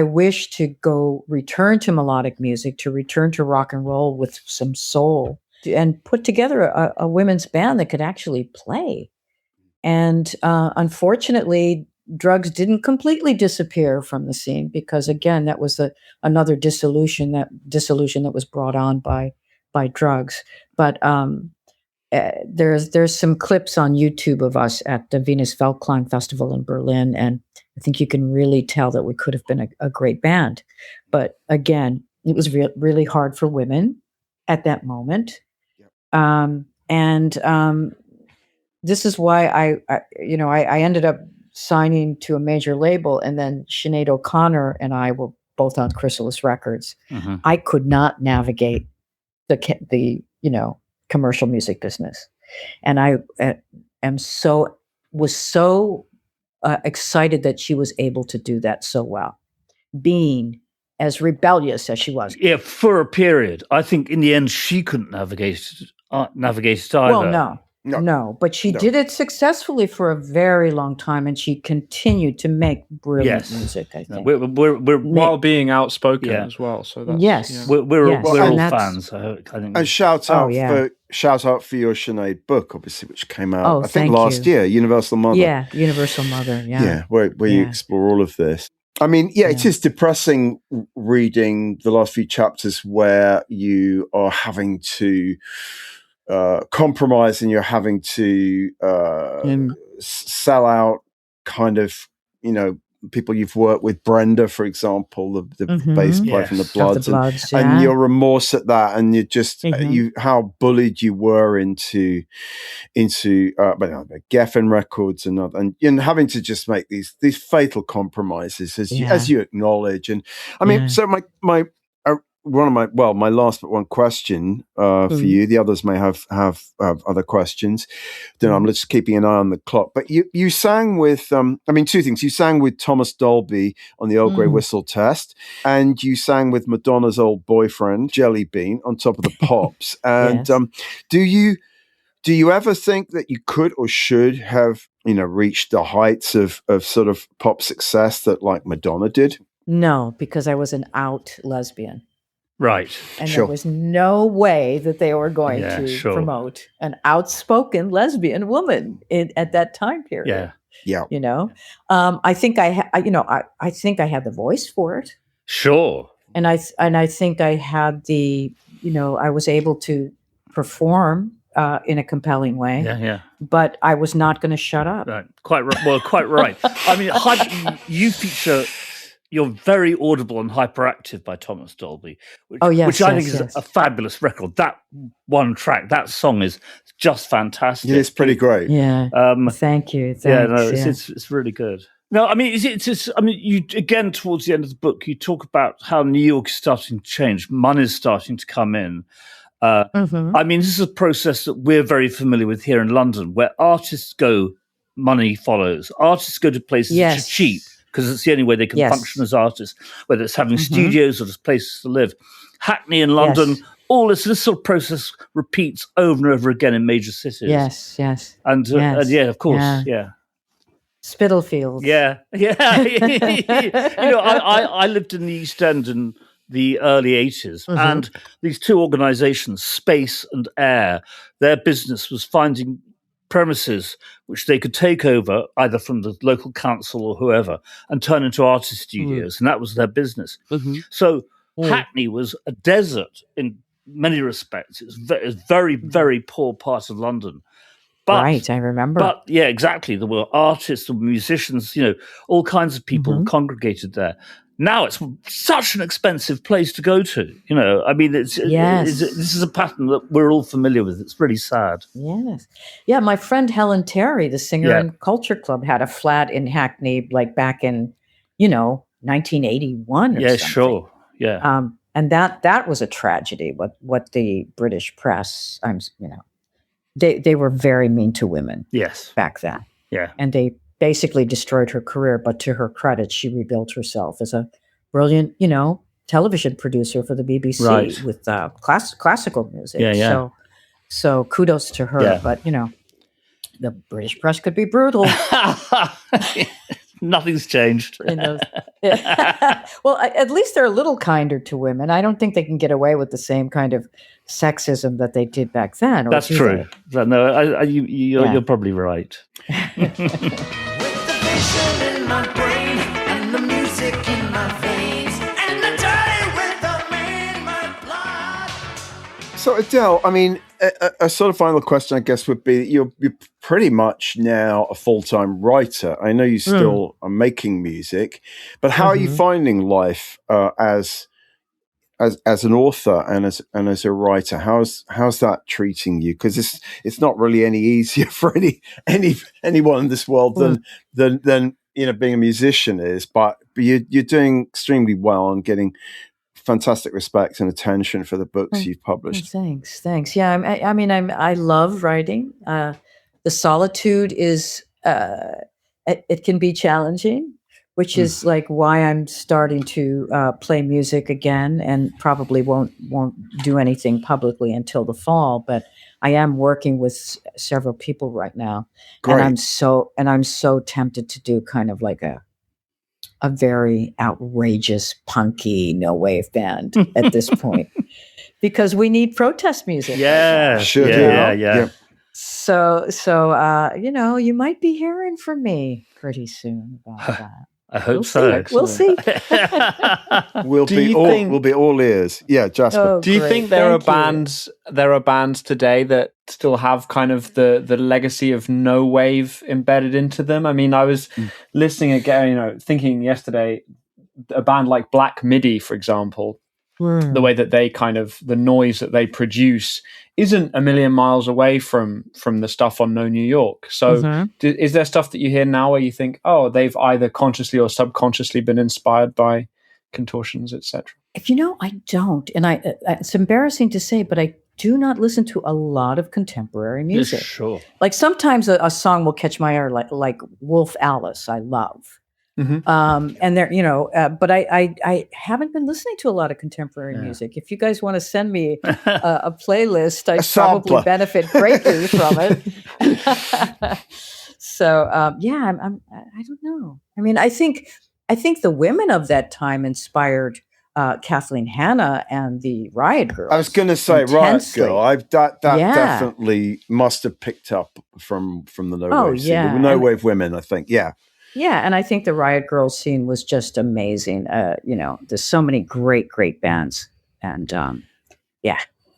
wish to return to melodic music, to return to rock and roll with some soul, and put together a women's band that could actually play. And unfortunately, drugs didn't completely disappear from the scene, because again, that was another dissolution that was brought on by drugs. But there's some clips on YouTube of us at the Venus Feldklang Festival in Berlin, and I think you can really tell that we could have been a great band. But again, it was really hard for women at that moment. This is why I ended up signing to a major label, and then Sinead O'Connor and I were both on Chrysalis Records. I could not navigate the commercial music business, and I was so excited that she was able to do that so well, being as rebellious as she was. Yeah, for a period. I think in the end she couldn't navigate it either. Well, no, but she did it successfully for a very long time, and she continued to make brilliant music, I think. We're while being outspoken as well. So that's, we're all fans. I think. And shout out for your Sinead book, obviously, which came out I think last year, Universal Mother. Yeah, Universal Mother. Yeah, where you explore all of this. I mean, it is depressing reading the last few chapters where you are having to compromise, and you're having to sell out kind of, people you've worked with, Brenda, for example, the bass player from the Bloods, and your remorse at that, and you just how bullied you were into Geffen Records and having to just make these fatal compromises as you acknowledge. And I mean, so my my last but one question for you. The others may have other questions. Then I'm just keeping an eye on the clock. But you sang with, two things. You sang with Thomas Dolby on the Old Grey Whistle Test, and you sang with Madonna's old boyfriend, Jelly Bean, on Top of the Pops. And Yes. do you ever think that you could or should have, reached the heights of sort of pop success that like Madonna did? No, because I was an out lesbian. Right. And there was no way that they were going to promote an outspoken lesbian woman at that time period. Yeah. I think I think I had the voice for it. Sure. And I think I had the, I was able to perform in a compelling way. Yeah. But I was not going to shut up. Right. Quite right. I mean, you feature You're Very Audible and Hyperactive by Thomas Dolby, which I think is a fabulous record. That one track, that song is just fantastic. Yeah, it's pretty great. Yeah. Thank you. It's really good. No, I mean, you again towards the end of the book, you talk about how New York is starting to change, money's starting to come in. I mean, this is a process that we're very familiar with here in London, where artists go, money follows. Artists go to places which are cheap, because it's the only way they can function as artists, whether it's having studios or just places to live. Hackney in London, all this sort of process repeats over and over again in major cities. Yes. And of course. Spitalfields. Yeah. I lived in the East End in the early 80s, and these two organizations, Space and Air, their business was finding premises which they could take over either from the local council or whoever and turn into artist studios, and that was their business. So Hackney was a desert in many respects. It was a very, very poor part of London. But, right, I remember. But yeah, exactly. There were artists, there were musicians, all kinds of people congregated there. Now it's such an expensive place to go to. I mean, this is a pattern that we're all familiar with. It's really sad. Yes. Yeah, my friend Helen Terry, the singer in Culture Club, had a flat in Hackney, like back in, 1981 or something. Sure. Yeah. And that was a tragedy, what the British press, they were very mean to women. Yes. Back then. Yeah. And they basically destroyed her career, but to her credit, she rebuilt herself as a brilliant, television producer for the BBC with classical music. Yeah. So kudos to her. Yeah. But, the British press could be brutal. Nothing's changed. Well, at least they're a little kinder to women. I don't think they can get away with the same kind of sexism that they did back then. That's true. No, you're probably right. With the vision in my brain and the music in my veins and the dirty rhythm in my blood. So Adele, I mean, a sort of final question, I guess, would be you're pretty much now a full-time writer. I know you still are making music, but how are you finding life as an author and as a writer? How's that treating you? Because it's not really any easier for anyone in this world than being a musician is. But you're doing extremely well and getting fantastic respect and attention for the books you've published. Thanks. Yeah, I love writing. The solitude is it can be challenging, which is like why I'm starting to play music again, and probably won't do anything publicly until the fall. But I am working with several people right now, Great. and I'm so tempted to do kind of like a very outrageous, punky, no wave band at this point, because we need protest music. Yeah, sure. Yeah. So, you might be hearing from me pretty soon about that. I hope so. We'll see. We'll be all ears. Yeah, Jasper. Do you think there are bands today that still have kind of the legacy of no wave embedded into them? I mean, I was listening again, thinking yesterday, a band like Black Midi, for example, the way that they kind of, the noise that they produce isn't a million miles away from the stuff on No New York. So is there stuff that you hear now where you think, oh, they've either consciously or subconsciously been inspired by Contortions, etc.? I don't. And it's embarrassing to say, but I do not listen to a lot of contemporary music. Yeah, sure. Like sometimes a song will catch my ear, like Wolf Alice, I love. Mm-hmm. And there, but I haven't been listening to a lot of contemporary music. If you guys want to send me a playlist, I'd probably benefit greatly from it. So, I don't know. I mean, I think the women of that time inspired Kathleen Hanna and the Riot Girls. I was going to say intensely. Riot Girl. That definitely must have picked up from the No Wave scene. The No Wave women, I think. Yeah. Yeah, and I think the Riot Girls scene was just amazing. There's so many great bands, and I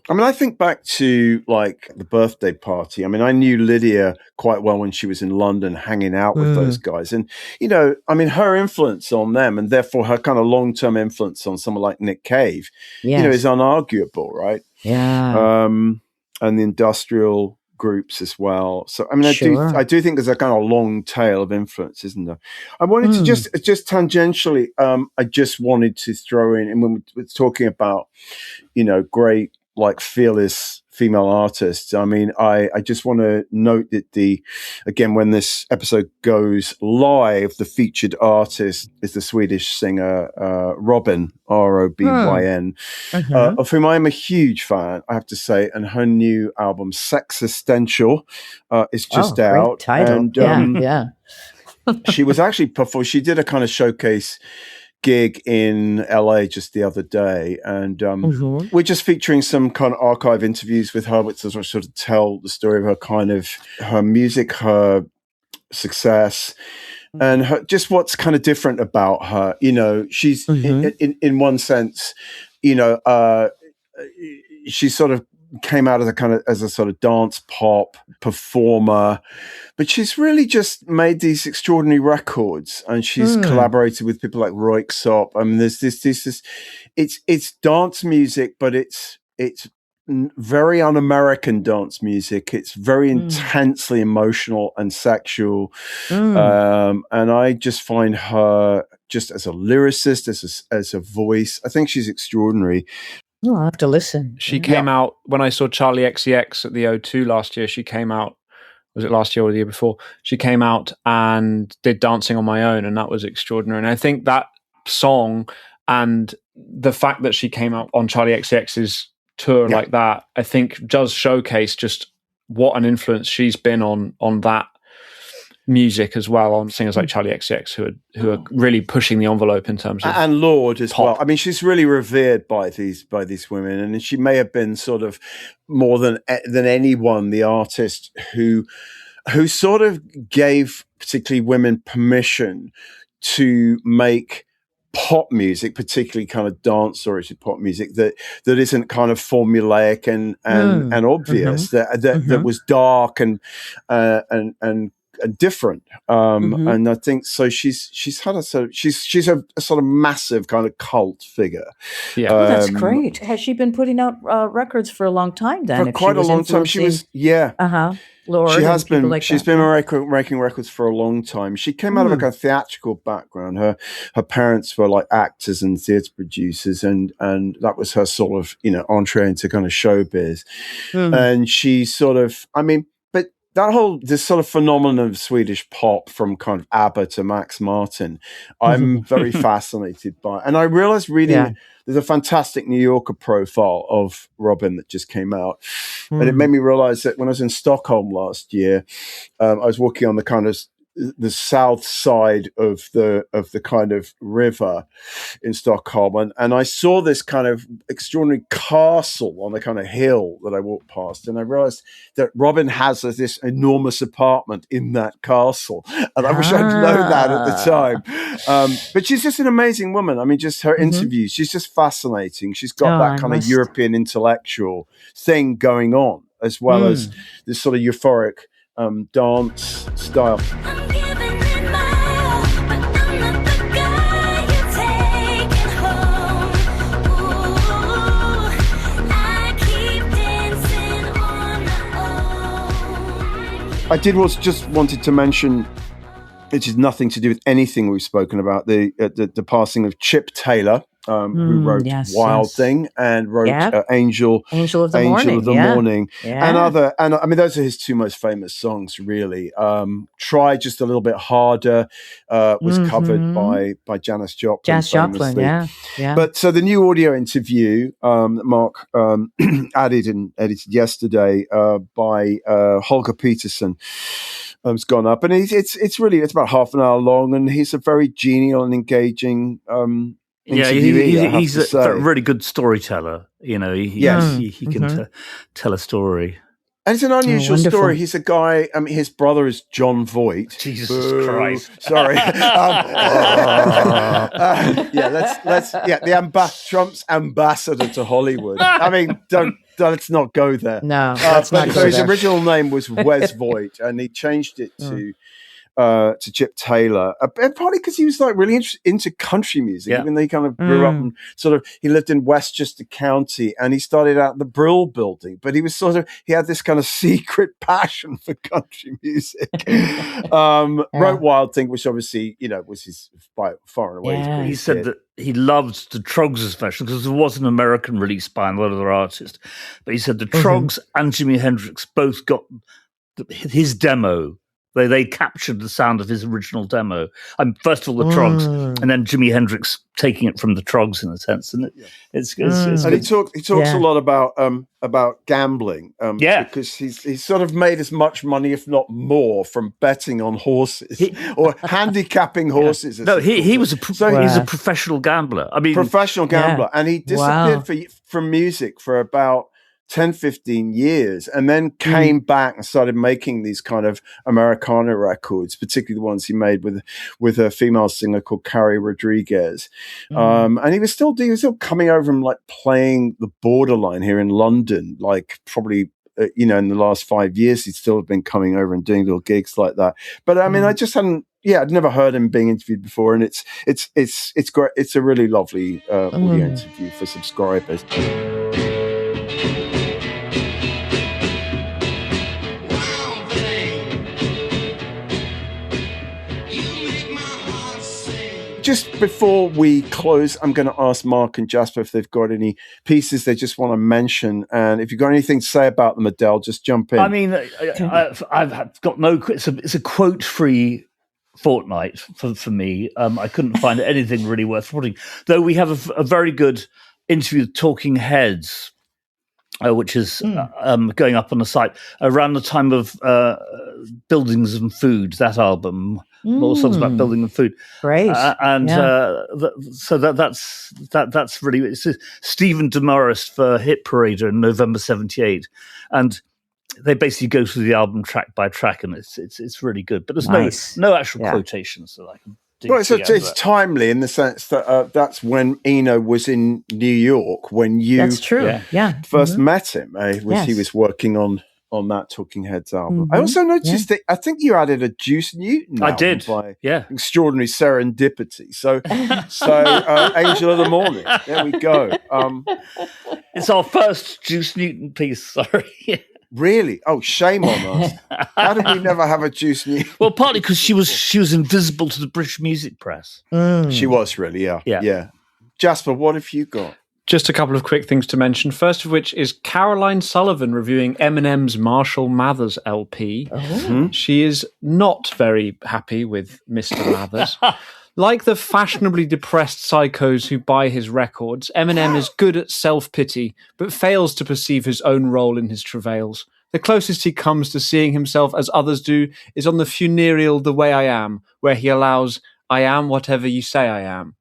mean, I think back to like the birthday party. I mean, I knew Lydia quite well when she was in London hanging out with those guys. And, I mean, her influence on them and therefore her kind of long-term influence on someone like Nick Cave, is unarguable, right? Yeah. And the industrial groups as well. So, I mean, I do think there's a kind of long tail of influence, isn't there? I wanted to just tangentially, I just wanted to throw in, and when we're talking about, great, like fearless female artists. I mean, I just want to note that again, when this episode goes live, the featured artist is the Swedish singer Robyn, Robyn, of whom I am a huge fan, I have to say. And her new album, Sexistential, is just out. Title. And she was actually she did a kind of showcase gig in LA just the other day, and we're just featuring some kind of archive interviews with her, which sort of tell the story of her music, her success, and just what's kind of different about her. She's in one sense, she sort of came out as a sort of dance pop performer, but she's really just made these extraordinary records, and she's collaborated with people like Roxy. I mean, there's this it's dance music, but it's very un-American dance music. It's very intensely emotional and sexual, and I just find her just as a lyricist, as a voice, I think she's extraordinary. Oh, I'll have to listen. She came out when I saw Charlie XCX at the O2 last year. She came out, was it last year or the year before? She came out and did Dancing on My Own, and that was extraordinary. And I think that song and the fact that she came out on Charlie XCX's tour like that, I think does showcase just what an influence she's been on that music as well, on singers like Charlie XCX who are really pushing the envelope in terms of, and Lorde as pop. well. I mean, she's really revered by these women, and she may have been sort of more than anyone the artist who sort of gave particularly women permission to make pop music, particularly kind of dance-oriented pop music that isn't kind of formulaic and obvious, that was dark and different, and I think so. She's had a sort of she's a sort of massive kind of cult figure. Yeah, that's great. Has she been putting out records for a long time? Then for quite a long time. She was Lorde. She has been. Like she's been making records for a long time. She came out of a kind of theatrical background. Her parents were like actors and theatre producers, and that was her sort of entree into kind of showbiz. And she sort of, I mean. This sort of phenomenon of Swedish pop, from kind of ABBA to Max Martin, I'm very fascinated by. And I realized reading, there's a fantastic New Yorker profile of Robyn that just came out. And it made me realize that when I was in Stockholm last year, I was walking on the kind of the south side of the kind of river in Stockholm, and I saw this kind of extraordinary castle on the kind of hill that I walked past, and I realized that Robyn has this enormous apartment in that castle, and I wish I'd known that at the time. But she's just an amazing woman. I mean, just her interviews, she's just fascinating. She's got that kind of European intellectual thing going on, as well as this sort of euphoric dance style. I did just wanted to mention which is nothing to do with anything we've spoken about, the passing of Chip Taylor, who wrote Wild Thing and wrote Angel of the Morning, and I mean those are his two most famous songs, really. Try Just a Little Bit Harder was covered by Janis Joplin. But so the new audio interview that Mark added and edited yesterday by Holger Peterson has gone up, and it's about half an hour long, and he's a very genial and engaging he's a really good storyteller. You know, he can tell a story. And it's an unusual story. He's a guy. I mean, his brother is John Voight. Jesus Christ! Sorry. Trump's ambassador to Hollywood. I mean, let's not go there. No, let's not go there. His original name was Wes Voight, and he changed it to Chip Taylor, and partly because he was like really into country music, even though he kind of grew up and he lived in Westchester County, and he started out in the Brill Building, but he had this kind of secret passion for country music. Wrote Wild Thing, which obviously, was his by far and away. He said that he loved the Troggs especially because there was an American release by a lot of other artists, but he said the Troggs and Jimi Hendrix both got his demo. They captured the sound of his original demo. First of all, the Troggs, and then Jimi Hendrix taking it from the Troggs in a sense. And it's and he talks a lot about gambling. Because he's sort of made as much money, if not more, from betting on horses or handicapping horses. No, he's a professional gambler. I mean, and he disappeared from music for about 10, 15 years, and then came back and started making these kind of Americana records, particularly the ones he made with a female singer called Carrie Rodriguez. And he was still coming over and like playing the Borderline here in London, like probably in the last 5 years he'd still been coming over and doing little gigs like that. But I mean, I just hadn't. I'd never heard him being interviewed before, and it's great. It's a really lovely audio interview for subscribers. Just before we close, I'm going to ask Mark and Jasper if they've got any pieces they just want to mention. And if you've got anything to say about them, Adele, just jump in. I mean, I've got no... It's a quote-free fortnight for me. I couldn't find anything really worth putting. Though we have a very good interview with Talking Heads, which is going up on the site around the time of Buildings and Food, that album. More songs about building and food. Great. So that's really... It's Stephen Demorest for Hit Parade in November 78. And they basically go through the album track by track, and it's really good. But there's no actual quotations that I can do. Well, it's timely in the sense that that's when Eno was in New York, when you that's true. first met him. He was working on that Talking Heads album. I also noticed that I think you added a Juice Newton album. I did. By Extraordinary Serendipity. So Angel of the Morning. There we go. It's our first Juice Newton piece. Sorry. Really? Oh, shame on us. How did we never have a Juice Newton? Well, partly because she was invisible to the British music press. She was really, yeah. Jasper, what have you got? Just a couple of quick things to mention. First of which is Caroline Sullivan reviewing Eminem's Marshall Mathers LP. She is not very happy with Mr. Mathers. Like the fashionably depressed psychos who buy his records, Eminem is good at self-pity, but fails to perceive his own role in his travails. The closest he comes to seeing himself as others do is on the funereal The Way I Am, where he allows, I am whatever you say I am.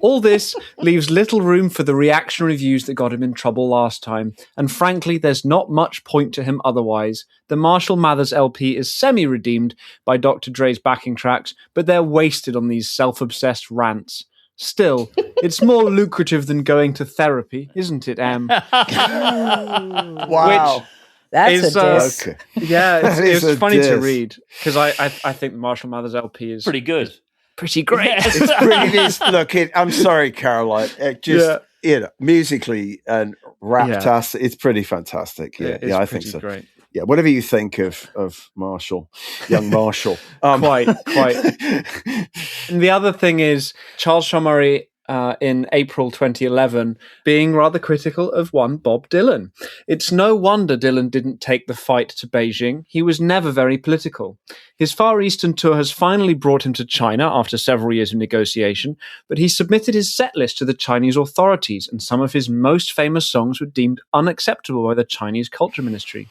All this leaves little room for the reactionary views that got him in trouble last time, and frankly there's not much point to him otherwise. The Marshall Mathers LP is semi-redeemed by Dr. Dre's backing tracks, but they're wasted on these self-obsessed rants. Still, it's more lucrative than going to therapy, isn't it, Em? Wow. That's a diss. Yeah, it's funny to read, because I think the Marshall Mathers LP is pretty good. Pretty great. It's pretty. Look, I'm sorry, Caroline. Musically and rap-tastic, it's pretty fantastic. Yeah, I think so. Great. yeah, whatever you think of Marshall, young Marshall. Quite. And the other thing is Charles Shaw Murray, in April 2011, being rather critical of one Bob Dylan. It's no wonder Dylan didn't take the fight to Beijing. He was never very political. His Far Eastern tour has finally brought him to China after several years of negotiation, but he submitted his set list to the Chinese authorities, and some of his most famous songs were deemed unacceptable by the Chinese Culture Ministry.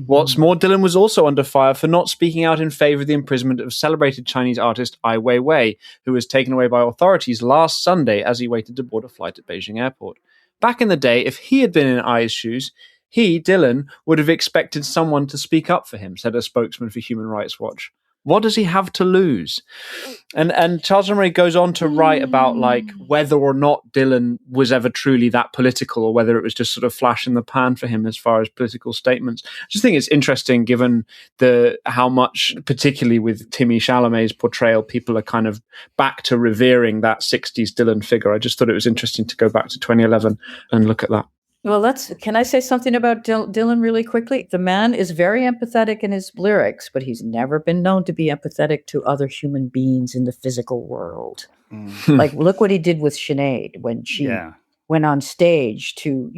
What's more, Dylan was also under fire for not speaking out in favor of the imprisonment of celebrated Chinese artist Ai Weiwei, who was taken away by authorities last Sunday as he waited to board a flight at Beijing airport. Back in the day, if he had been in Ai's shoes, he, Dylan, would have expected someone to speak up for him, said a spokesman for Human Rights Watch. What does he have to lose? And Charles Murray goes on to write about like whether or not Dylan was ever truly that political, or whether it was just sort of flash in the pan for him as far as political statements. I just think it's interesting, given how much, particularly with Timmy Chalamet's portrayal, people are kind of back to revering that 60s Dylan figure. I just thought it was interesting to go back to 2011 and look at that. Well, can I say something about Dylan really quickly? The man is very empathetic in his lyrics, but he's never been known to be empathetic to other human beings in the physical world. Like, look what he did with Sinead when she went on stage to,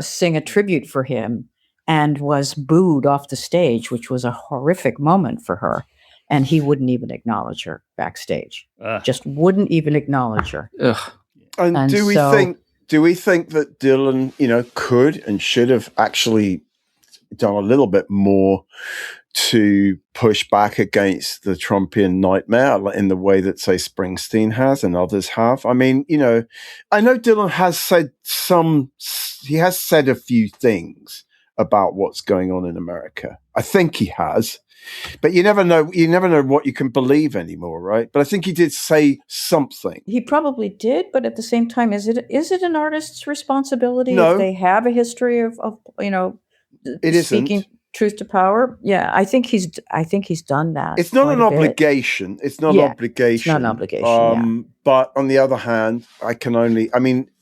sing a tribute for him and was booed off the stage, which was a horrific moment for her. And he wouldn't even acknowledge her backstage. Just wouldn't even acknowledge her. And do we think that Dylan, could and should have actually done a little bit more to push back against the Trumpian nightmare in the way that, say, Springsteen has and others have? I mean, I know Dylan has said a few things about what's going on in America. I think he has. But you never know what you can believe anymore, right? But I think he did say something. He probably did, but at the same time, is it an artist's responsibility if they have a history of speaking truth to power? Yeah, I think he's done that. It's not an obligation. It's not an obligation. It's not an obligation. But on the other hand,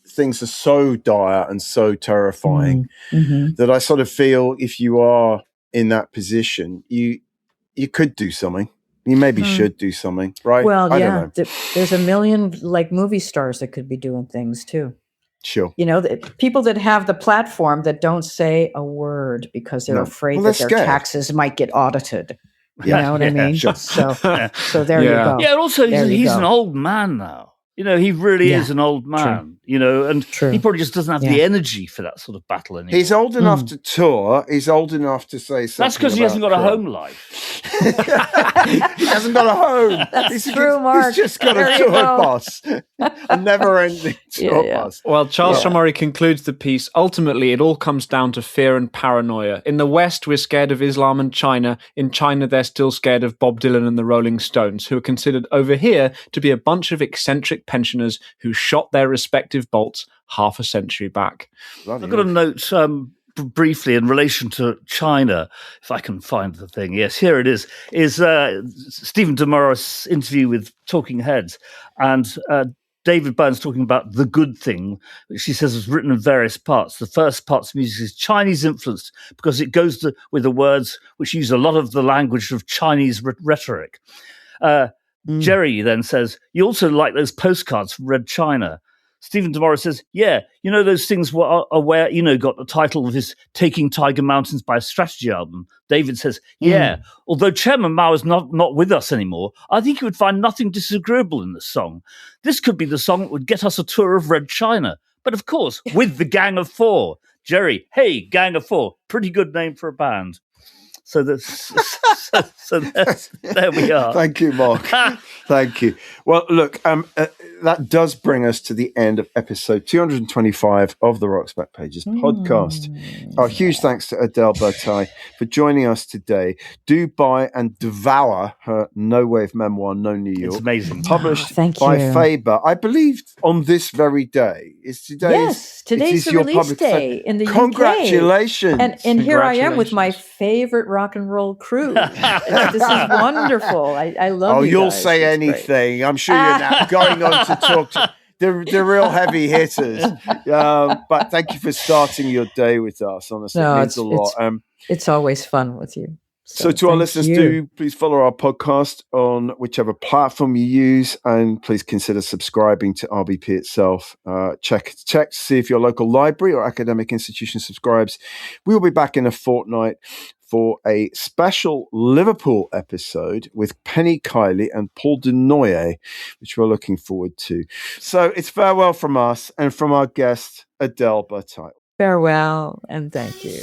things are so dire and so terrifying that I sort of feel if you are in that position, you could do something. You maybe should do something, right? Well, I don't know. There's a million movie stars that could be doing things too. Sure. People that have the platform that don't say a word because they're afraid that their taxes might get audited. You know what I mean? Sure. So there you go. Yeah, also he's an old man now. He really is an old man, and he probably just doesn't have the energy for that sort of battle anymore. He's old enough to tour. He's old enough to say something. That's because he hasn't got a home life. He hasn't got a home. That's true, Mark. He's just got a tour bus. A never-ending tour bus. Well, Charles Shaw Murray concludes the piece. Ultimately, it all comes down to fear and paranoia. In the West, we're scared of Islam and China. In China, they're still scared of Bob Dylan and the Rolling Stones, who are considered over here to be a bunch of eccentric pensioners who shot their respective bolts half a century back. I've got a note briefly in relation to China, if I can find the thing. Yes, here it is Stephen DeMorris' interview with Talking Heads, and David Byrne's talking about The Good Thing, which he says was written in various parts. The first part's music is Chinese influenced because it goes with the words which use a lot of the language of Chinese rhetoric. Jerry then says, you also like those postcards from Red China. Stephen DeMorris says, those things are where Eno got the title of his Taking Tiger Mountains by Strategy album. David says, although Chairman Mao is not with us anymore, I think he would find nothing disagreeable in the song. This could be the song that would get us a tour of Red China. But of course, with the Gang of Four. Jerry, hey, Gang of Four. Pretty good name for a band. So there we are. Thank you, Mark. Thank you. Well, look, that does bring us to the end of episode 225 of the Rock's Back Pages podcast. Our huge thanks to Adele Bertei for joining us today. Do buy and devour her No Wave memoir, No New York. It's amazing. Published by Faber, I believe, on this very day. Today's the release day in the UK. Congratulations. And here I am with my favorite rock and roll crew. This is wonderful. I love you you'll guys. say It's anything. great. I'm sure you're now going on to talk to the real heavy hitters. But thank you for starting your day with us. Honestly, it means a lot. It's always fun with you. So to our listeners, do please follow our podcast on whichever platform you use, and please consider subscribing to RBP itself. Check to see if your local library or academic institution subscribes. We will be back in a fortnight for a special Liverpool episode with Penny Kiley and Paul Denoyer, which we're looking forward to. So it's farewell from us and from our guest, Adele Bertei. Farewell and thank you.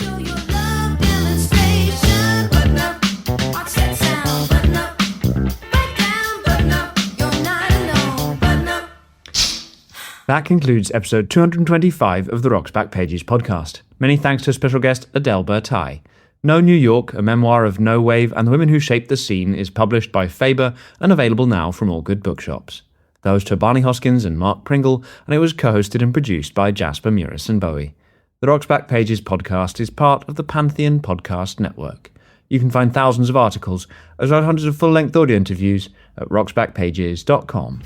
That concludes episode 225 of the Rock's Back Pages podcast. Many thanks to special guest Adele Bertei. No New York, a memoir of No Wave and the women who shaped the scene, is published by Faber and available now from all good bookshops. Those to Barney Hoskins and Mark Pringle, and it was co-hosted and produced by Jasper Murison Bowie. The Rock's Back Pages podcast is part of the Pantheon Podcast Network. You can find thousands of articles, as well as hundreds of full-length audio interviews at rocksbackpages.com.